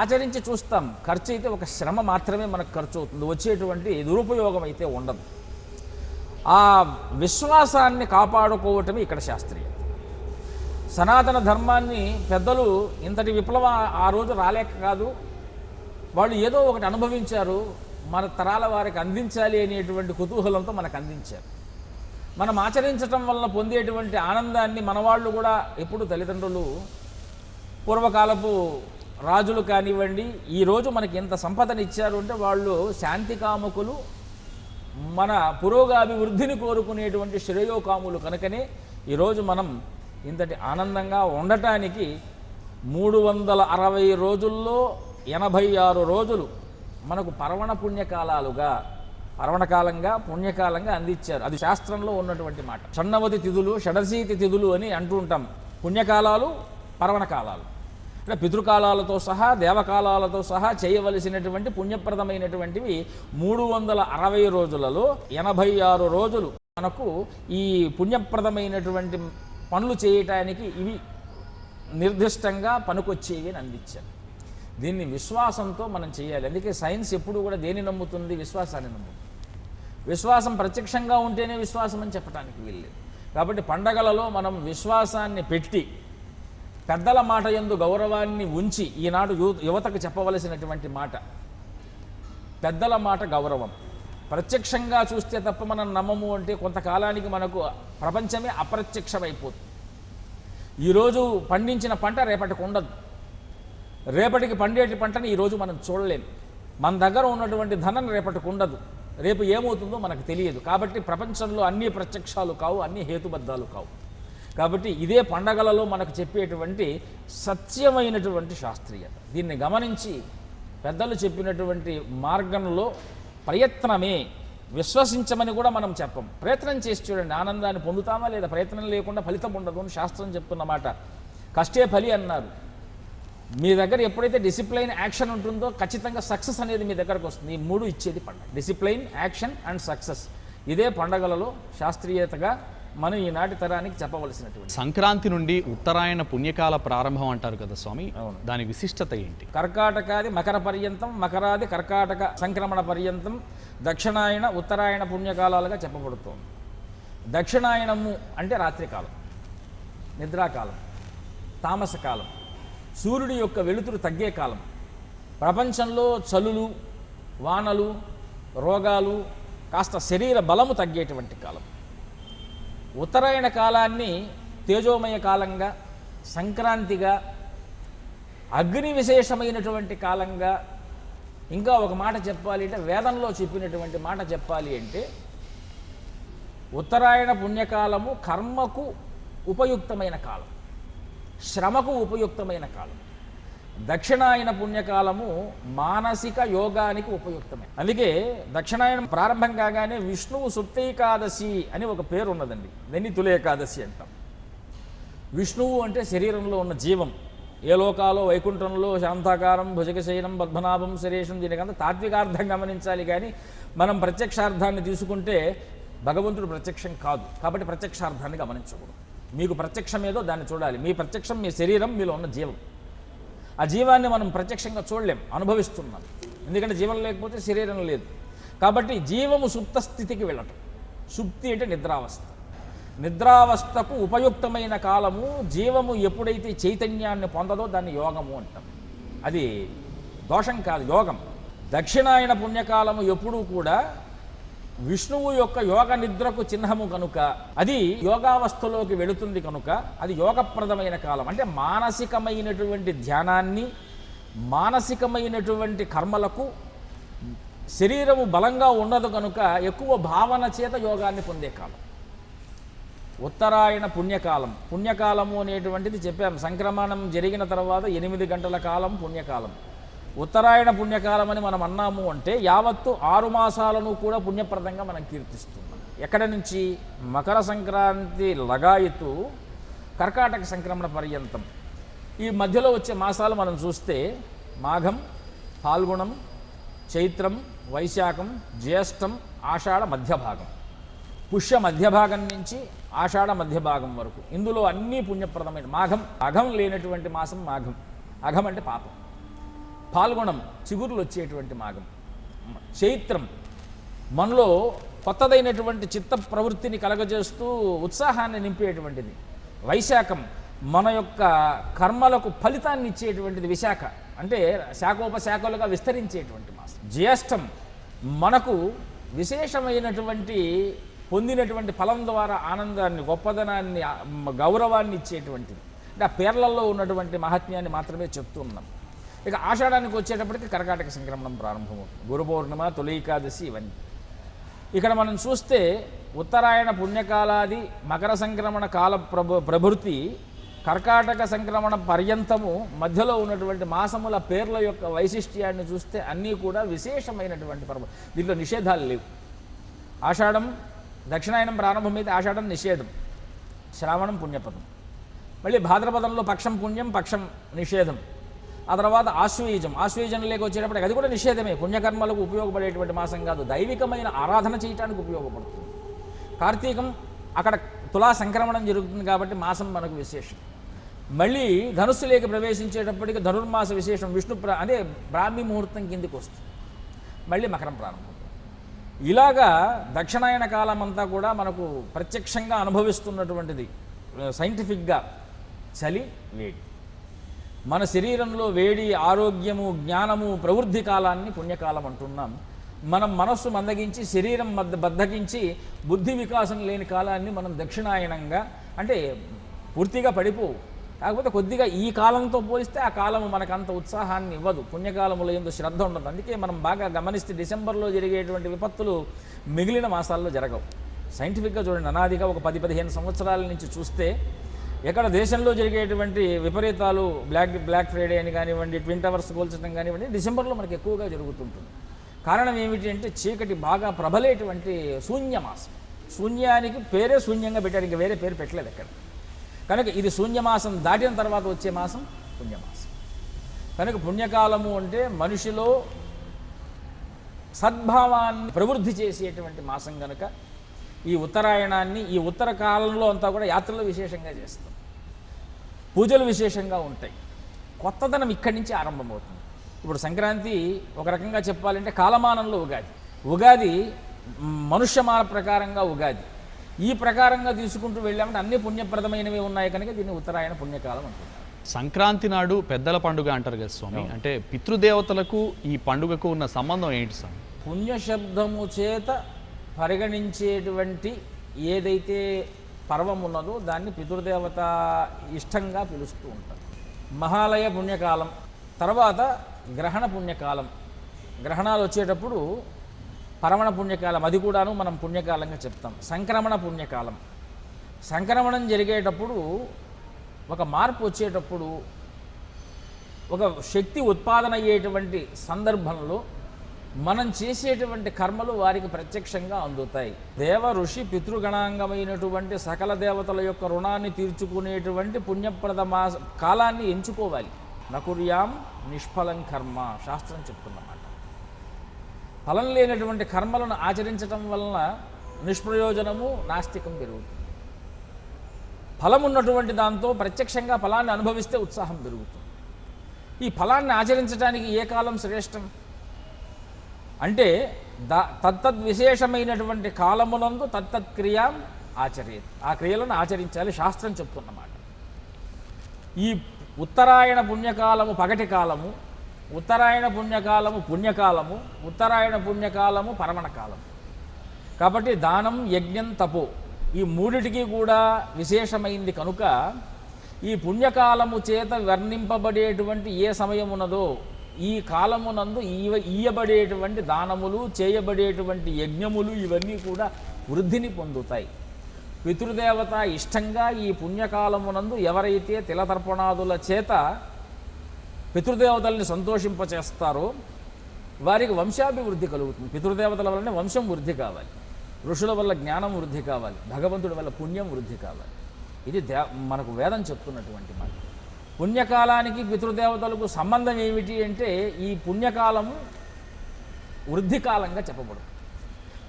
ఆచరించి చూస్తాం. ఖర్చు అయితే ఒక శ్రమ మాత్రమే మనకు ఖర్చు అవుతుంది, వచ్చేటువంటి దురుపయోగం అయితే ఉండదు. ఆ విశ్వాసాన్ని కాపాడుకోవటమే ఇక్కడ శాస్త్రీయత. సనాతన ధర్మాన్ని పెద్దలు ఇంతటి విప్లవం ఆ రోజు రాలేక కాదు, వాళ్ళు ఏదో ఒకటి అనుభవించారు, మన తరాల వారికి అందించాలి అనేటువంటి కుతూహలంతో మనకు అందించారు. మనం ఆచరించటం వలన పొందేటువంటి ఆనందాన్ని మనవాళ్ళు కూడా ఎప్పుడు తల్లిదండ్రులు, పూర్వకాలపు రాజులు కానివ్వండి, ఈరోజు మనకి ఎంత సంపదనిచ్చారు అంటే వాళ్ళు శాంతి కాముకులు, మన పురోగాభివృద్ధిని కోరుకునేటువంటి శ్రేయోకాములు కనుకనే ఈరోజు మనం ఇంతటి ఆనందంగా ఉండటానికి 360 రోజుల్లో 86 రోజులు మనకు పర్వణ పుణ్యకాలాలుగా, పర్వణకాలంగా, పుణ్యకాలంగా అందించారు. అది శాస్త్రంలో ఉన్నటువంటి మాట. షణ్ణవతి తిథులు, షడశీతి తిథులు అని అంటూ ఉంటాం. పుణ్యకాలాలు, పర్వణకాలాలు అంటే పితృకాలాలతో సహా, దేవకాలాలతో సహా చేయవలసినటువంటి పుణ్యప్రదమైనటువంటివి 360 రోజులలో 86 రోజులు మనకు ఈ పుణ్యప్రదమైనటువంటి పనులు చేయటానికి ఇవి నిర్దిష్టంగా పనికొచ్చేవి అని అందించారు. దీన్ని విశ్వాసంతో మనం చేయాలి. అందుకే సైన్స్ ఎప్పుడు కూడా దేన్ని నమ్ముతుంది? విశ్వాసాన్ని నమ్ముతుంది. విశ్వాసం ప్రత్యక్షంగా ఉంటేనే విశ్వాసం అని చెప్పడానికి వీల్లేదు. కాబట్టి పండగలలో మనం విశ్వాసాన్ని పెట్టి, పెద్దల మాట యందు గౌరవాన్ని ఉంచి, ఈనాడు యువతకు చెప్పవలసినటువంటి మాట పెద్దల మాట గౌరవం. ప్రత్యక్షంగా చూస్తే తప్ప మనం నమ్మము అంటే కొంతకాలానికి మనకు ప్రపంచమే అప్రత్యక్షమైపోతుంది. ఈరోజు పండించిన పంట రేపటికి ఉండదు, రేపటికి పండేటి పంటని ఈరోజు మనం చూడలేము. మన దగ్గర ఉన్నటువంటి ధనం రేపటికి ఉండదు, రేపు ఏమవుతుందో మనకు తెలియదు. కాబట్టి ప్రపంచంలో అన్ని ప్రత్యక్షాలు కావు, అన్ని హేతుబద్ధాలు కావు. కాబట్టి ఇదే పండగలలో మనకు చెప్పేటువంటి సత్యమైనటువంటి శాస్త్రీయత. దీన్ని గమనించి పెద్దలు చెప్పినటువంటి మార్గంలో ప్రయత్నమే, విశ్వసించమని కూడా మనం చెప్పం. ప్రయత్నం చేసి చూడండి, ఆనందాన్ని పొందుతామా లేదా? ప్రయత్నం లేకుండా ఫలితం ఉండదు అని శాస్త్రం చెప్తున్నమాట. కష్టే ఫలి అన్నారు. మీ దగ్గర ఎప్పుడైతే డిసిప్లైన్, యాక్షన్ ఉంటుందో ఖచ్చితంగా సక్సెస్ అనేది మీ దగ్గరకు వస్తుంది. ఈ మూడు ఇచ్చేది పండగ: డిసిప్లైన్, యాక్షన్ అండ్ సక్సెస్. ఇదే పండగలలో శాస్త్రీయతగా మనం ఈనాటి తరానికి చెప్పవలసినటువంటి. సంక్రాంతి నుండి ఉత్తరాయణ పుణ్యకాల ప్రారంభం అంటారు కదా స్వామి, అవును. దాని విశిష్టత ఏంటి? కర్కాటకాది మకర పర్యంతం, మకరాది కర్కాటక సంక్రమణ పర్యంతం దక్షిణాయన ఉత్తరాయణ పుణ్యకాలాలుగా చెప్పబడుతోంది. దక్షిణాయనము అంటే రాత్రికాలం, నిద్రాకాలం, తామసకాలం, సూర్యుడి యొక్క వెలుతురు తగ్గే కాలం, ప్రపంచంలో చలులు, వానలు, రోగాలు, కాస్త శరీర బలము తగ్గేటువంటి కాలం. ఉత్తరాయణ కాలాన్ని తేజోమయ కాలంగా, సంక్రాంతిగా, అగ్ని విశేషమైనటువంటి కాలంగా, ఇంకా ఒక మాట చెప్పాలి అంటే వేదంలో చెప్పినటువంటి మాట చెప్పాలి అంటే ఉత్తరాయణ పుణ్యకాలము కర్మకు ఉపయుక్తమైన కాలం, శ్రమకు ఉపయుక్తమైన కాలం. దక్షిణాయన పుణ్యకాలము మానసిక యోగానికి ఉపయుక్తమైన. అందుకే దక్షిణాయనం ప్రారంభం కాగానే విష్ణువు సుప్తైకాదశి అని ఒక పేరు ఉన్నదండి, దాన్ని తులేకాదశి అంటాం. విష్ణువు అంటే శరీరంలో ఉన్న జీవం. ఏ లోకాలో వైకుంఠంలో శాంతాకారం భుజగశయనం పద్మనాభం శరీరం, దీనికంతా తాత్వికార్థం గమనించాలి. కానీ మనం ప్రత్యక్షార్థాన్ని తీసుకుంటే భగవంతుడు ప్రత్యక్షం కాదు, కాబట్టి ప్రత్యక్షార్థాన్ని గమనించకూడదు. మీకు ప్రత్యక్షం ఏదో దాన్ని చూడాలి. మీ ప్రత్యక్షం మీ శరీరం, మీలో ఉన్న జీవం. ఆ జీవాన్ని మనం ప్రత్యక్షంగా చూడలేం, అనుభవిస్తున్నాం. ఎందుకంటే జీవం లేకపోతే శరీరం లేదు. కాబట్టి జీవము సుప్త స్థితికి వెళ్ళటం. సుప్తి అంటే నిద్రావస్థ. నిద్రావస్థకు ఉపయుక్తమైన కాలము జీవము ఎప్పుడైతే చైతన్యాన్ని పొందదో దాన్ని యోగము అంటాం. అది దోషం కాదు, యోగం. దక్షిణాయన పుణ్యకాలము ఎప్పుడూ కూడా విష్ణువు యొక్క యోగ నిద్రకు చిహ్నము కనుక, అది యోగావస్థలోకి వెళుతుంది కనుక అది యోగప్రదమైన కాలం. అంటే మానసికమైనటువంటి ధ్యానాన్ని, మానసికమైనటువంటి కర్మలకు శరీరము బలంగా ఉండదు కనుక ఎక్కువ భావన చేత యోగాన్ని పొందే కాలం ఉత్తరాయణ పుణ్యకాలం. పుణ్యకాలము అనేటువంటిది చెప్పాం, సంక్రమణం జరిగిన తర్వాత 8 గంటల కాలం పుణ్యకాలం. ఉత్తరాయణ పుణ్యకాలం అని మనం అన్నాము అంటే యావత్తు 6 మాసాలను కూడా పుణ్యప్రదంగా మనం కీర్తిస్తున్నాం. ఎక్కడ నుంచి? మకర సంక్రాంతి లగాయతు కర్కాటక సంక్రమణ పర్యంతం. ఈ మధ్యలో వచ్చే మాసాలు మనం చూస్తే మాఘం, ఫాల్గుణం, చైత్రం, వైశాఖం, జ్యేష్టం, ఆషాఢ మధ్యభాగం. పుష్య మధ్యభాగం నుంచి ఆషాఢ మధ్యభాగం వరకు ఇందులో అన్నీ పుణ్యప్రదమైన. మాఘం, అఘం లేనటువంటి మాసం మాఘం. అఘం అంటే పాపం. ఫాల్గుణం చిగురులు వచ్చేటువంటి మాఘం. చైత్రం మనలో కొత్తదైనటువంటి చిత్త ప్రవృత్తిని కలగజేస్తూ ఉత్సాహాన్ని నింపేటువంటిది. వైశాఖం మన యొక్క కర్మలకు ఫలితాన్ని ఇచ్చేటువంటిది. విశాఖ అంటే శాఖోపశాఖలుగా విస్తరించేటువంటి మాసం. జ్యేష్టం మనకు విశేషమైనటువంటి పొందినటువంటి ఫలం ద్వారా ఆనందాన్ని, గొప్పదనాన్ని, గౌరవాన్ని ఇచ్చేటువంటిది. అంటే ఆ పేర్లలో ఉన్నటువంటి మహాత్మ్యాన్ని మాత్రమే చెప్తూ ఉన్నాం. ఇక ఆషాఢానికి వచ్చేటప్పటికి కర్కాటక సంక్రమణం ప్రారంభమవుతుంది. గురు పౌర్ణిమ, తొలి ఏకాదశి, ఇవన్నీ. ఇక్కడ మనం చూస్తే ఉత్తరాయణ పుణ్యకాలాది మకర సంక్రమణ కాల ప్రభృతి కర్కాటక సంక్రమణ పర్యంతము మధ్యలో ఉన్నటువంటి మాసముల పేర్ల యొక్క వైశిష్ట్యాన్ని చూస్తే అన్నీ కూడా విశేషమైనటువంటి పర్వ. దీంట్లో నిషేధాలు లేవు. ఆషాఢం దక్షిణాయనం ప్రారంభమైతే ఆషాఢం నిషేధం, శ్రావణం పుణ్యపదం. మళ్ళీ భాద్రపదంలో పక్షం పుణ్యం, పక్షం నిషేధం. ఆ తర్వాత ఆశ్వయుజంలోకి వచ్చేటప్పటికి అది కూడా నిషేధమే. పుణ్యకర్మలకు ఉపయోగపడేటువంటి మాసం కాదు, దైవికమైన ఆరాధన చేయడానికి ఉపయోగపడుతుంది. కార్తీకం అక్కడ తులా సంక్రమణం జరుగుతుంది కాబట్టి మాసం మనకు విశేషం. మళ్ళీ ధనుస్సులోకి ప్రవేశించేటప్పటికి ధనుర్మాస విశేషం, అదే బ్రాహ్మీ ముహూర్తం కిందికి వస్తుంది. మళ్ళీ మకరం ప్రారంభం. ఇలాగా దక్షిణాయన కాలం అంతా కూడా మనకు ప్రత్యక్షంగా అనుభవిస్తున్నటువంటిది. సైంటిఫిక్గా చలి, వేడి, మన శరీరంలో వేడి, ఆరోగ్యము, జ్ఞానము, ప్రవృద్ధి కాలాన్ని పుణ్యకాలం అంటున్నాం. మనం మనస్సు మందగించి, శరీరం బద్ధకించి, బుద్ధి వికాసం లేని కాలాన్ని మనం దక్షిణాయనంగా, అంటే పూర్తిగా పడిపోవు, కాకపోతే కొద్దిగా ఈ కాలంతో పోలిస్తే ఆ కాలము మనకంత ఉత్సాహాన్ని ఇవ్వదు. పుణ్యకాలములో ఎంతో శ్రద్ధ ఉండదు. అందుకే మనం బాగా గమనిస్తే డిసెంబర్లో జరిగేటువంటి విపత్తులు మిగిలిన మాసాల్లో జరగవు. సైంటిఫిక్గా చూడండి, అనాదిగా ఒక 10-15 సంవత్సరాల నుంచి చూస్తే ఎక్కడ దేశంలో జరిగేటువంటి విపరీతాలు, బ్లాక్ ఫ్రైడే అని కానివ్వండి, ట్విన్ టవర్స్ కూల్చడం కానివ్వండి, డిసెంబర్లో మనకి ఎక్కువగా జరుగుతుంటుంది. కారణం ఏమిటి అంటే చీకటి బాగా ప్రబలేటువంటి శూన్యమాసం. శూన్యానికి పేరే శూన్యంగా పెట్టారు, ఇంకా వేరే పేరు పెట్టలేదు ఎక్కడ. కనుక ఇది శూన్యమాసం దాటిన తర్వాత వచ్చే మాసం పుణ్యమాసం. కనుక పుణ్యకాలము అంటే మనిషిలో సద్భావాన్ని ప్రవృద్ధి చేసేటువంటి మాసం కనుక ఈ ఉత్తరాయణాన్ని, ఈ ఉత్తర కాలంలో అంతా కూడా యాత్రలు విశేషంగా చేస్తాం, పూజలు విశేషంగా ఉంటాయి. కొత్తదనం ఇక్కడి నుంచి ఆరంభమవుతుంది. ఇప్పుడు సంక్రాంతి ఒక రకంగా చెప్పాలంటే కాలమానంలో ఉగాది మనుష్యమాన ప్రకారంగా ఉగాది. ఈ ప్రకారంగా తీసుకుంటూ వెళ్ళామంటే అన్ని పుణ్యప్రదమైనవి ఉన్నాయి కనుక దీన్ని ఉత్తరాయణ పుణ్యకాలం అంటున్నారు. సంక్రాంతి నాడు పెద్దల పండుగ అంటారు కదా స్వామి, అంటే పితృదేవతలకు ఈ పండుగకు ఉన్న సంబంధం ఏంటి స్వామి? పుణ్యశబ్దము చేత పరిగణించేటువంటి ఏదైతే పర్వం ఉన్నదో దాన్ని పితృదేవత ఇష్టంగా పిలుస్తూ ఉంటారు. మహాలయ పుణ్యకాలం, తర్వాత గ్రహణ పుణ్యకాలం. గ్రహణాలు వచ్చేటప్పుడు పరమణ పుణ్యకాలం, అది కూడాను మనం పుణ్యకాలంగా చెప్తాం. సంక్రమణ పుణ్యకాలం, సంక్రమణం జరిగేటప్పుడు ఒక మార్పు వచ్చేటప్పుడు, ఒక శక్తి ఉత్పాదన అయ్యేటువంటి సందర్భంలో మనం చేసేటువంటి కర్మలు వారికి ప్రత్యక్షంగా అందుతాయి. దేవ ఋషి పితృగణాంగమైనటువంటి సకల దేవతల యొక్క రుణాన్ని తీర్చుకునేటువంటి పుణ్యప్రద కాలాన్ని ఎంచుకోవాలి. నకుర్యాం నిష్ఫలం కర్మ శాస్త్రం చెప్తున్నమాట. ఫలం లేనటువంటి కర్మలను ఆచరించటం వలన నిష్ప్రయోజనము, నాస్తికం పెరుగుతుంది. ఫలం ఉన్నటువంటి దాంతో ప్రత్యక్షంగా ఫలాన్ని అనుభవిస్తే ఉత్సాహం పెరుగుతుంది. ఈ ఫలాన్ని ఆచరించడానికి ఏ కాలం శ్రేష్టం అంటే తత్తద్ విశేషమైనటువంటి కాలమునందు తత్తత్ క్రియాం ఆచరేత్, ఆ క్రియలను ఆచరించాలి శాస్త్రం చెప్తున్నమాట. ఈ ఉత్తరాయణ పుణ్యకాలము పగటి కాలము, ఉత్తరాయణ పుణ్యకాలము పుణ్యకాలము, ఉత్తరాయణ పుణ్యకాలము పరమణ కాలము. కాబట్టి దానం, యజ్ఞం, తపో ఈ మూడిటికి కూడా విశేషమైంది కనుక ఈ పుణ్యకాలము చేత వర్ణింపబడేటువంటి ఏ సమయం ఉన్నదో ఈ కాలమునందు ఇయ్యబడేటువంటి దానములు, చేయబడేటువంటి యజ్ఞములు ఇవన్నీ కూడా వృద్ధిని పొందుతాయి. పితృదేవత ఇష్టంగా ఈ పుణ్యకాలమునందు ఎవరైతే తిలతర్పణాదుల చేత పితృదేవతల్ని సంతోషింపచేస్తారో వారికి వంశాభివృద్ధి కలుగుతుంది. పితృదేవతల వల్లనే వంశం వృద్ధి కావాలి, ఋషుల వల్ల జ్ఞానం వృద్ధి కావాలి, భగవంతుడి వల్ల పుణ్యం వృద్ధి కావాలి. ఇది మనకు వేదం చెప్తున్నటువంటి మాట. పుణ్యకాలానికి పితృదేవతలకు సంబంధం ఏమిటి అంటే ఈ పుణ్యకాలము వృద్ధికాలంగా చెప్పబడుతుంది.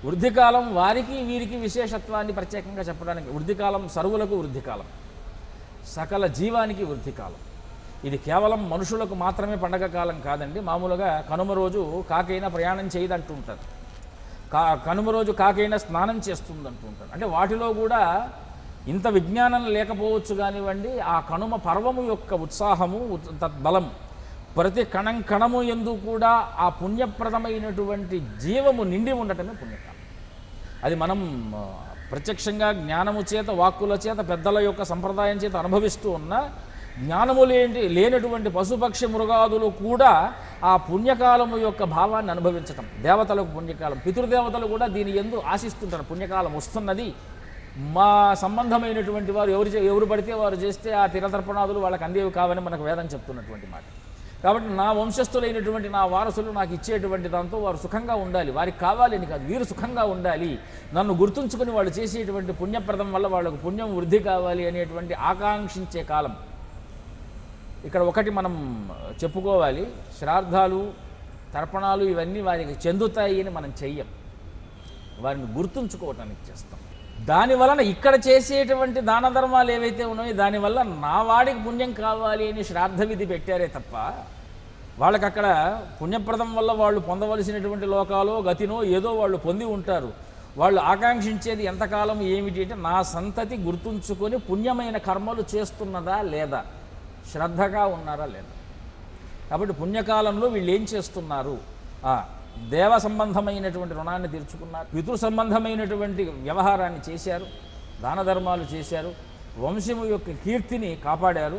వృద్ధికాలం వారికి వీరికి విశేషత్వాన్ని ప్రత్యేకంగా చెప్పడానికి వృద్ధికాలం సర్వులకు వృద్ధికాలం, సకల జీవానికి వృద్ధికాలం. ఇది కేవలం మనుషులకు మాత్రమే పండగ కాలం కాదండి. మామూలుగా కనుమ రోజు కాకైనా ప్రయాణం చేయదంటుంటారు, కనుమ రోజు కాకైనా స్నానం చేస్తుందంటుంటారు. అంటే వాటిలో కూడా ఇంత విజ్ఞానం లేకపోవచ్చు కానివ్వండి, ఆ కనుమ పర్వము యొక్క ఉత్సాహము, తద్బలం, ప్రతి కణం కణము యందు కూడా ఆ పుణ్యప్రదమైనటువంటి జీవము నిండి ఉండటమే పుణ్యకాలం. అది మనం ప్రత్యక్షంగా జ్ఞానము చేత, వాక్కుల చేత, పెద్దల యొక్క సంప్రదాయం చేత అనుభవిస్తూ ఉన్న జ్ఞానము లేనటువంటి పశుపక్షి మృగాదులు కూడా ఆ పుణ్యకాలము యొక్క భావాన్ని అనుభవించటం. దేవతలకు పుణ్యకాలం, పితృదేవతలు కూడా దీని యందు ఆశిస్తుంటారు. పుణ్యకాలం వస్తున్నది, మా సంబంధమైనటువంటి వారు ఎవరు పడితే వారు చేస్తే ఆ తిరతర్పణాదులు వాళ్ళకి అందేవి కావని మనకు వేదం చెప్తున్నటువంటి మాట. కాబట్టి నా వంశస్థులైనటువంటి నా వారసులు నాకు ఇచ్చేటువంటి దాంతో వారు సుఖంగా ఉండాలి, వారికి కావాలని కాదు, వీరు సుఖంగా ఉండాలి, నన్ను గుర్తుంచుకొని వాళ్ళు చేసేటువంటి పుణ్యప్రదం వల్ల వాళ్ళకు పుణ్యం వృద్ధి కావాలి అనేటువంటి ఆకాంక్షించే కాలం. ఇక్కడ ఒకటి మనం చెప్పుకోవాలి, శ్రాద్ధాలు, తర్పణాలు ఇవన్నీ వారికి చెందుతాయి అని మనం చెయ్యం, వారిని గుర్తుంచుకోవటానికి చేస్తాం. దానివలన ఇక్కడ చేసేటువంటి దాన ధర్మాలు ఏవైతే ఉన్నాయో దానివల్ల నా వాడికి పుణ్యం కావాలి అని శ్రాద్ధ విధి పెట్టారే తప్ప వాళ్ళకి అక్కడ పుణ్యప్రదం వల్ల వాళ్ళు పొందవలసినటువంటి లోకాలో గతినో ఏదో వాళ్ళు పొంది ఉంటారు. వాళ్ళు ఆకాంక్షించేది ఎంతకాలం ఏమిటి అంటే నా సంతతి గుర్తుంచుకొని పుణ్యమైన కర్మలు చేస్తున్నదా లేదా, శ్రద్ధగా ఉన్నారా లేదా. కాబట్టి పుణ్యకాలంలో వీళ్ళు ఏం చేస్తున్నారు, దేవ సంబంధమైనటువంటి రుణాన్ని తీర్చుకున్నారు, పితృ సంబంధమైనటువంటి వ్యవహారాన్ని చేశారు, దాన ధర్మాలు చేశారు, వంశము యొక్క కీర్తిని కాపాడారు,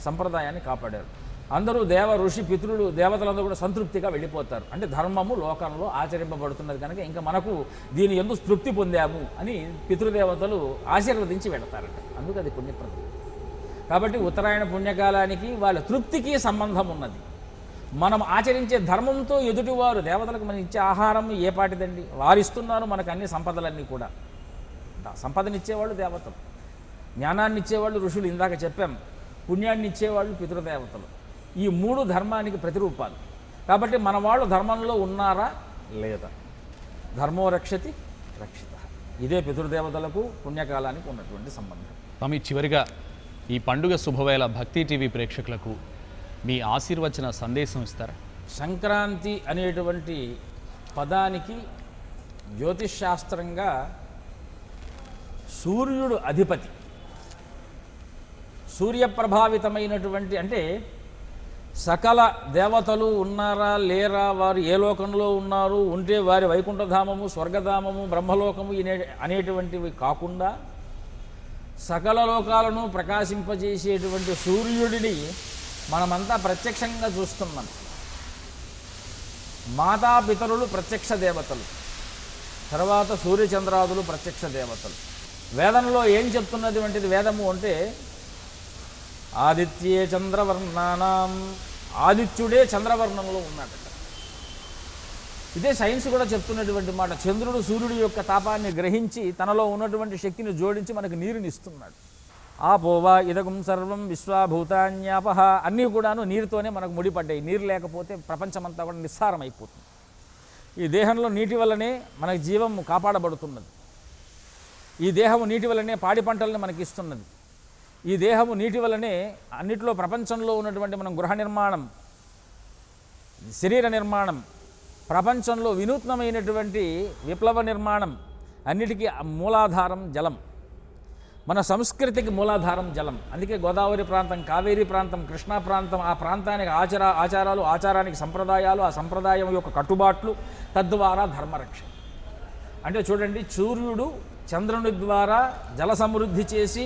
సంప్రదాయాన్ని కాపాడారు. అందరూ దేవ ఋషి పితృలు దేవతలందరూ కూడా సంతృప్తిగా వెళ్ళిపోతారు. అంటే ధర్మము లోకంలో ఆచరింపబడుతున్నది కనుక ఇంకా మనకు దీని యందు తృప్తి పొందాము అని పితృదేవతలు ఆశీర్వదించి వెళతారట. అందుకు అది పుణ్యప్రదం. కాబట్టి ఉత్తరాయణ పుణ్యకాలానికి వాళ్ళ తృప్తికి సంబంధం ఉన్నది. మనం ఆచరించే ధర్మంతో ఎదుటివారు దేవతలకు మనం ఇచ్చే ఆహారం ఏ పాటిదండి, వారు ఇస్తున్నారు మనకు అన్ని సంపదలన్నీ కూడా. సంపదనిచ్చేవాళ్ళు దేవతలు, జ్ఞానాన్ని ఇచ్చేవాళ్ళు ఋషులు, ఇందాక చెప్పాం, పుణ్యాన్ని ఇచ్చేవాళ్ళు పితృదేవతలు. ఈ మూడు ధర్మానికి ప్రతిరూపాలు. కాబట్టి మన వాళ్ళు ధర్మంలో ఉన్నారా లేదా, ధర్మో రక్షతి రక్షిత. ఇదే పితృదేవతలకు పుణ్యకాలానికి ఉన్నటువంటి సంబంధం. స్వామి, చివరిగా ఈ పండుగ శుభవేళ భక్తి టీవీ ప్రేక్షకులకు మీ ఆశీర్వచన సందేశం ఇస్తారా? సంక్రాంతి అనేటువంటి పదానికి జ్యోతిష్శాస్త్రంగా సూర్యుడు అధిపతి, సూర్యప్రభావితమైనటువంటి, అంటే సకల దేవతలు ఉన్నారా లేరా, వారు ఏ లోకంలో ఉన్నారు, ఉంటే వారి వైకుంఠధామము, స్వర్గధామము, బ్రహ్మలోకము అనేటువంటివి కాకుండా సకల లోకాలను ప్రకాశింపజేసేటువంటి సూర్యుడిని మనమంతా ప్రత్యక్షంగా చూస్తున్నాం. మాతాపితరులు ప్రత్యక్ష దేవతలు, తర్వాత సూర్యచంద్రాదులు ప్రత్యక్ష దేవతలు. వేదంలో ఏం చెప్తున్నది వంటిది వేదము అంటే ఆదిత్యే చంద్రవర్ణానాం, ఆదిత్యుడే చంద్రవర్ణంలో ఉన్నాడట. ఇదే సైన్స్ కూడా చెప్తున్నటువంటి మాట. చంద్రుడు సూర్యుడి యొక్క తాపాన్ని గ్రహించి తనలో ఉన్నటువంటి శక్తిని జోడించి మనకు నీరుని ఇస్తున్నాడు. ఆపోవా ఇదగం సర్వం విశ్వాభూతాన్యాపహ, అన్నీ కూడాను నీరుతోనే మనకు ముడిపడ్డాయి. నీరు లేకపోతే ప్రపంచమంతా కూడా నిస్సారం అయిపోతుంది. ఈ దేహంలో నీటి వల్లనే మనకు జీవం కాపాడబడుతున్నది. ఈ దేహము నీటి వల్లనే పాడి పంటలను మనకి ఇస్తున్నది. ఈ దేహము నీటి వల్లనే అన్నిట్లో ప్రపంచంలో ఉన్నటువంటి మనం గృహ నిర్మాణం, శరీర నిర్మాణం, ప్రపంచంలో వినూత్నమైనటువంటి విప్లవ నిర్మాణం అన్నిటికీ మూలాధారం జలం. మన సంస్కృతికి మూలాధారం జలం. అందుకే గోదావరి ప్రాంతం, కావేరీ ప్రాంతం, కృష్ణా ప్రాంతం, ఆ ప్రాంతానికి ఆచారాలు, ఆచారానికి సంప్రదాయాలు, ఆ సంప్రదాయం యొక్క కట్టుబాట్లు, తద్వారా ధర్మరక్ష. అంటే చూడండి, సూర్యుడు చంద్రుని ద్వారా జల సమృద్ధి చేసి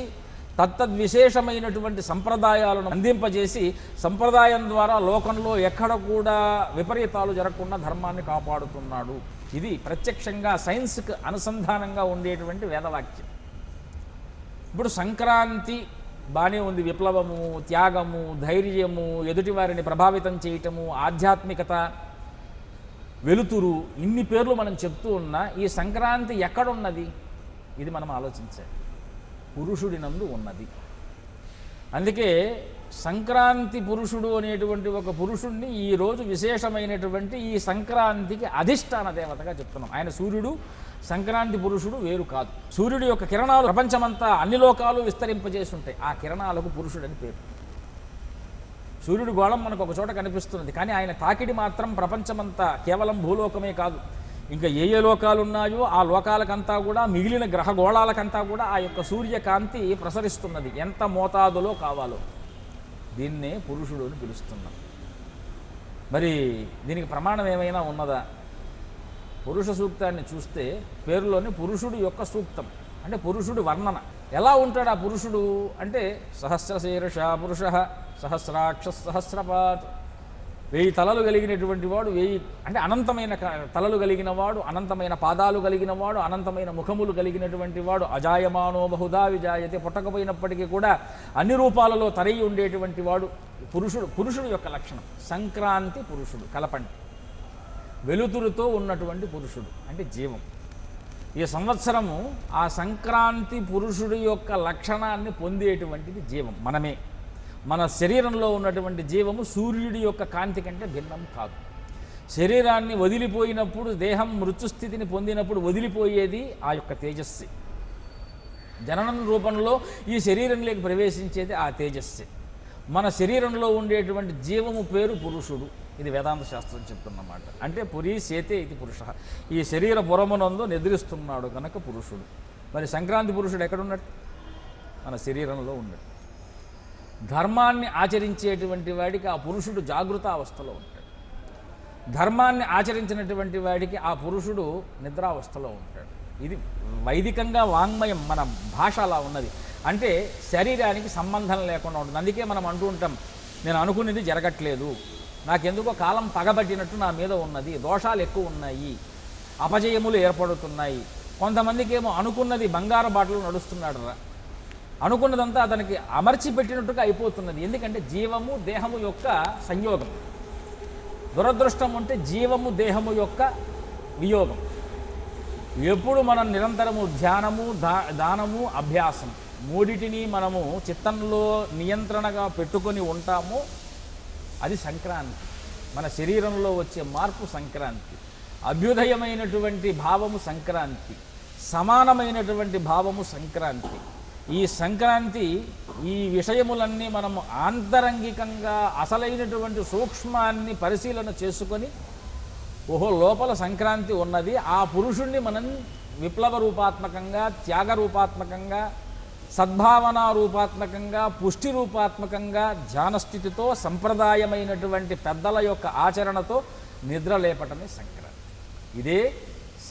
తత్తద్విశేషమైనటువంటి సంప్రదాయాలను అందింపజేసి సంప్రదాయం ద్వారా లోకంలో ఎక్కడ కూడా విపరీతాలు జరగకుండా ధర్మాన్ని కాపాడుతున్నాడు. ఇది ప్రత్యక్షంగా సైన్స్కి అనుసంధానంగా ఉండేటువంటి వేదవాక్యం. ఇప్పుడు సంక్రాంతి బాగానే ఉంది. విప్లవము, త్యాగము, ధైర్యము, ఎదుటివారిని ప్రభావితం చేయటము, ఆధ్యాత్మికత, వెలుతురు, ఇన్ని పేర్లు మనం చెప్తూ ఉన్నా ఈ సంక్రాంతి ఎక్కడున్నది? ఇది మనం ఆలోచించాలి. పురుషుడినందు ఉన్నది. అందుకే సంక్రాంతి పురుషుడు అనేటువంటి ఒక పురుషుడిని ఈరోజు విశేషమైనటువంటి ఈ సంక్రాంతికి అధిష్టాన దేవతగా చెప్తున్నాం. ఆయన సూర్యుడు, సంక్రాంతి పురుషుడు వేరు కాదు. సూర్యుడి యొక్క కిరణాలు ప్రపంచమంతా అన్ని లోకాలు విస్తరింపజేసి ఉంటాయి. ఆ కిరణాలకు పురుషుడని పేరు. సూర్యుడి గోళం మనకు ఒక చోట కనిపిస్తున్నది, కానీ ఆయన తాకిడి మాత్రం ప్రపంచమంతా, కేవలం భూలోకమే కాదు, ఇంకా ఏ ఏ లోకాలు ఉన్నాయో ఆ లోకాలకంతా కూడా, మిగిలిన గ్రహగోళాలకంతా కూడా ఆ యొక్క సూర్యకాంతి ప్రసరిస్తున్నది. ఎంత మోతాదులో కావాలో దీన్నే పురుషుడు అని పిలుస్తున్నాం. మరి దీనికి ప్రమాణం ఏమైనా ఉన్నదా? పురుష సూక్తాన్ని చూస్తే పేరులోని పురుషుడు యొక్క సూక్తం, అంటే పురుషుడు వర్ణన. ఎలా ఉంటాడు ఆ పురుషుడు అంటే సహస్రశీర్ష పురుష సహస్రాక్ష సహస్రపాత్, 1000 తలలు కలిగినటువంటి వాడు, 1000 అంటే అనంతమైన తలలు కలిగిన వాడు, అనంతమైన పాదాలు కలిగిన వాడు, అనంతమైన ముఖములు కలిగినటువంటి వాడు, అజాయమానో బహుదా విజాయతే, పుట్టకపోయినప్పటికీ కూడా అన్ని రూపాలలో తరయి ఉండేటువంటి వాడు పురుషుడు. పురుషుడు యొక్క లక్షణం సంక్రాంతి పురుషుడు, కలపండి, వెలుతురుతో ఉన్నటువంటి పురుషుడు అంటే జీవం. ఈ సంవత్సరము ఆ సంక్రాంతి పురుషుడి యొక్క లక్షణాన్ని పొందేటువంటిది జీవం మనమే. మన శరీరంలో ఉన్నటువంటి జీవము సూర్యుడి యొక్క కాంతి కంటే భిన్నం కాదు. శరీరాన్ని వదిలిపోయినప్పుడు, దేహం మృత్యుస్థితిని పొందినప్పుడు వదిలిపోయేది ఆ యొక్క తేజస్సు. జననం రూపంలో ఈ శరీరంలోకి ప్రవేశించేది ఆ తేజస్సు. మన శరీరంలో ఉండేటువంటి జీవము పేరు పురుషుడు. ఇది వేదాంత శాస్త్రం చెప్తున్నమాట. అంటే పురీ సేతే ఇది పురుష, ఈ శరీర పురమునందు నిద్రిస్తున్నాడు కనుక పురుషుడు. మరి సంక్రాంతి పురుషుడు ఎక్కడున్నట్టు? మన శరీరంలో ఉన్నట్టు. ధర్మాన్ని ఆచరించేటువంటి వాడికి ఆ పురుషుడు జాగృత అవస్థలో ఉంటాడు. ధర్మాన్ని ఆచరించినటువంటి వాడికి ఆ పురుషుడు నిద్రావస్థలో ఉంటాడు. ఇది వైదికంగా వాంగ్మయం, మన భాష అలా ఉన్నది. అంటే శరీరానికి సంబంధం లేకుండా ఉంటుంది. అందుకే మనం అంటూ ఉంటాం, నేను అనుకున్నది జరగట్లేదు, నాకెందుకో కాలం పగబట్టినట్టు నా మీద ఉన్నది, దోషాలు ఎక్కువ ఉన్నాయి, అపజయములు ఏర్పడుతున్నాయి. కొంతమందికి ఏమో అనుకున్నది బంగారు బాటలు నడుస్తున్నాడు రా, అనుకున్నదంతా అతనికి అమర్చి పెట్టినట్టుగా అయిపోతున్నది. ఎందుకంటే జీవము దేహము యొక్క సంయోగం. దురదృష్టం అంటే జీవము దేహము యొక్క వియోగం. ఎప్పుడు మనం నిరంతరము ధ్యానము, దానము, అభ్యాసం మూడిటిని మనము చిత్తంలో నియంత్రణగా పెట్టుకొని ఉంటామో అది సంక్రాంతి. మన శరీరంలో వచ్చే మార్పు సంక్రాంతి. అభ్యుదయమైనటువంటి భావము సంక్రాంతి, సమానమైనటువంటి భావము సంక్రాంతి. ఈ సంక్రాంతి ఈ విషయములన్నీ మనము ఆంతరంగికంగా అసలైనటువంటి సూక్ష్మాన్ని పరిశీలన చేసుకొని, ఓహో లోపల సంక్రాంతి ఉన్నది, ఆ పురుషుణ్ణి మనం విప్లవ రూపాత్మకంగా, త్యాగ రూపాత్మకంగా, సద్భావన రూపాత్మకంగా, పుష్టి రూపాత్మకంగా ధ్యానస్థితితో, సంప్రదాయమైనటువంటి పెద్దల యొక్క ఆచరణతో నిద్ర లేపటమే సంక్రాంతి. ఇదే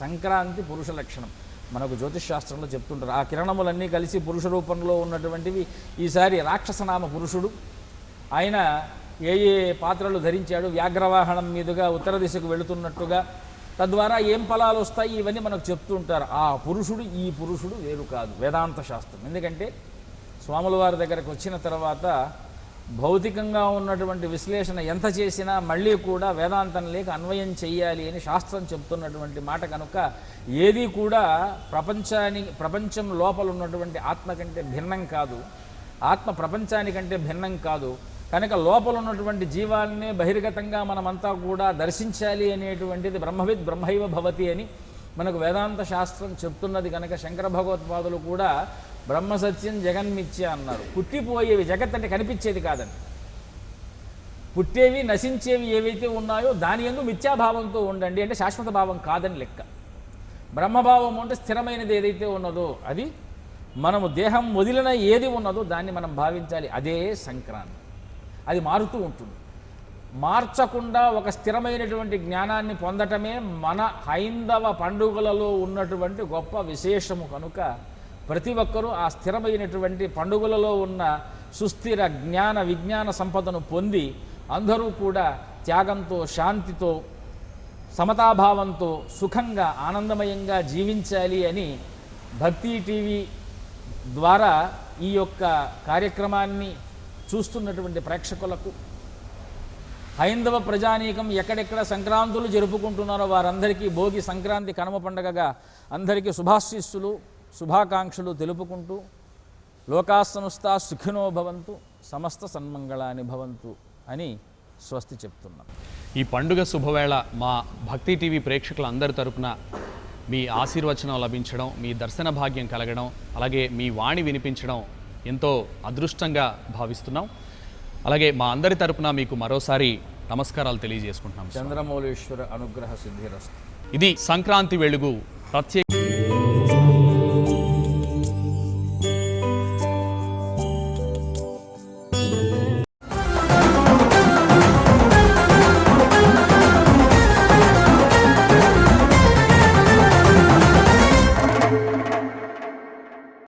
సంక్రాంతి పురుష లక్షణం. మనకు జ్యోతిష్ శాస్త్రంలో చెప్తుంటారు, ఆ కిరణములన్నీ కలిసి పురుష రూపంలో ఉన్నటువంటివి. ఈసారి రాక్షసనామ పురుషుడు, ఆయన ఏ ఏ పాత్రలు ధరించాడు, వ్యాఘ్రవాహనం మీదుగా ఉత్తర దిశకు వెళుతున్నట్టుగా, తద్వారా ఏం ఫలాలు వస్తాయి ఇవన్నీ మనకు చెప్తూ ఉంటారు. ఆ పురుషుడు ఈ పురుషుడు వేరు కాదు వేదాంత శాస్త్రం. ఎందుకంటే స్వాముల వారి దగ్గరకు వచ్చిన తర్వాత భౌతికంగా ఉన్నటువంటి విశ్లేషణ ఎంత చేసినా మళ్ళీ కూడా వేదాంతం లేక అన్వయం చెయ్యాలి అని శాస్త్రం చెప్తున్నటువంటి మాట కనుక ఏది కూడా ప్రపంచం లోపల ఉన్నటువంటి ఆత్మ కంటే భిన్నం కాదు, ఆత్మ ప్రపంచానికంటే భిన్నం కాదు. కనుక లోపల ఉన్నటువంటి జీవాల్ని బహిర్గతంగా మనమంతా కూడా దర్శించాలి అనేటువంటిది బ్రహ్మవిద్ బ్రహ్మైవ భవతి అని మనకు వేదాంత శాస్త్రం చెప్తున్నది. కనుక శంకర భగవత్పాదులు కూడా బ్రహ్మసత్యం జగన్మిథ్య అన్నారు. పుట్టిపోయేవి, జగత్ అంటే కనిపించేది కాదండి, పుట్టేవి నశించేవి ఏవైతే ఉన్నాయో దాని యందు మిథ్యాభావంతో ఉండండి అంటే శాశ్వత భావం కాదని లెక్క. బ్రహ్మభావం అంటే స్థిరమైనది ఏదైతే ఉన్నదో అది మనము దేహం వదిలిన ఏది ఉన్నదో దాన్ని మనం భావించాలి. అదే సంక్రాంతి. అది మారుతూ ఉంటుంది. మార్చకుండా ఒక స్థిరమైనటువంటి జ్ఞానాన్ని పొందటమే మన హైందవ పండుగలలో ఉన్నటువంటి గొప్ప విశేషము. కనుక ప్రతి ఒక్కరూ ఆ స్థిరమైనటువంటి పండుగలలో ఉన్న సుస్థిర జ్ఞాన విజ్ఞాన సంపదను పొంది అందరూ కూడా త్యాగంతో, శాంతితో, సమతాభావంతో సుఖంగా ఆనందమయంగా జీవించాలి అని భక్తి టీవీ ద్వారా ఈ యొక్క కార్యక్రమాన్ని చూస్తున్నటువంటి ప్రేక్షకులకు, హైందవ ప్రజానీకం ఎక్కడెక్కడ సంక్రాంతులు జరుపుకుంటున్నారో వారందరికీ భోగి, సంక్రాంతి, కనుమ పండుగగా అందరికీ శుభాశీస్సులు, శుభాకాంక్షలు తెలుపుకుంటూ లోకాసమస్తా సుఖినో భవంతు, సమస్త సన్మంగళాని భవంతు అని స్వస్తి చెప్తున్నాం. ఈ పండుగ శుభవేళ మా భక్తి టీవీ ప్రేక్షకులందరి తరపున మీ ఆశీర్వచనం లభించడం, మీ దర్శన భాగ్యం కలగడం, అలాగే మీ వాణి వినిపించడం ఎంతో అదృష్టంగా భావిస్తున్నాం. అలాగే మా అందరి తరపున మీకు మరోసారి నమస్కారాలు తెలియజేసుకుంటున్నాం. చంద్రమౌళీశ్వర అనుగ్రహ సిద్ధిరస్తు. ఇది సంక్రాంతి వెలుగు ప్రత్యేక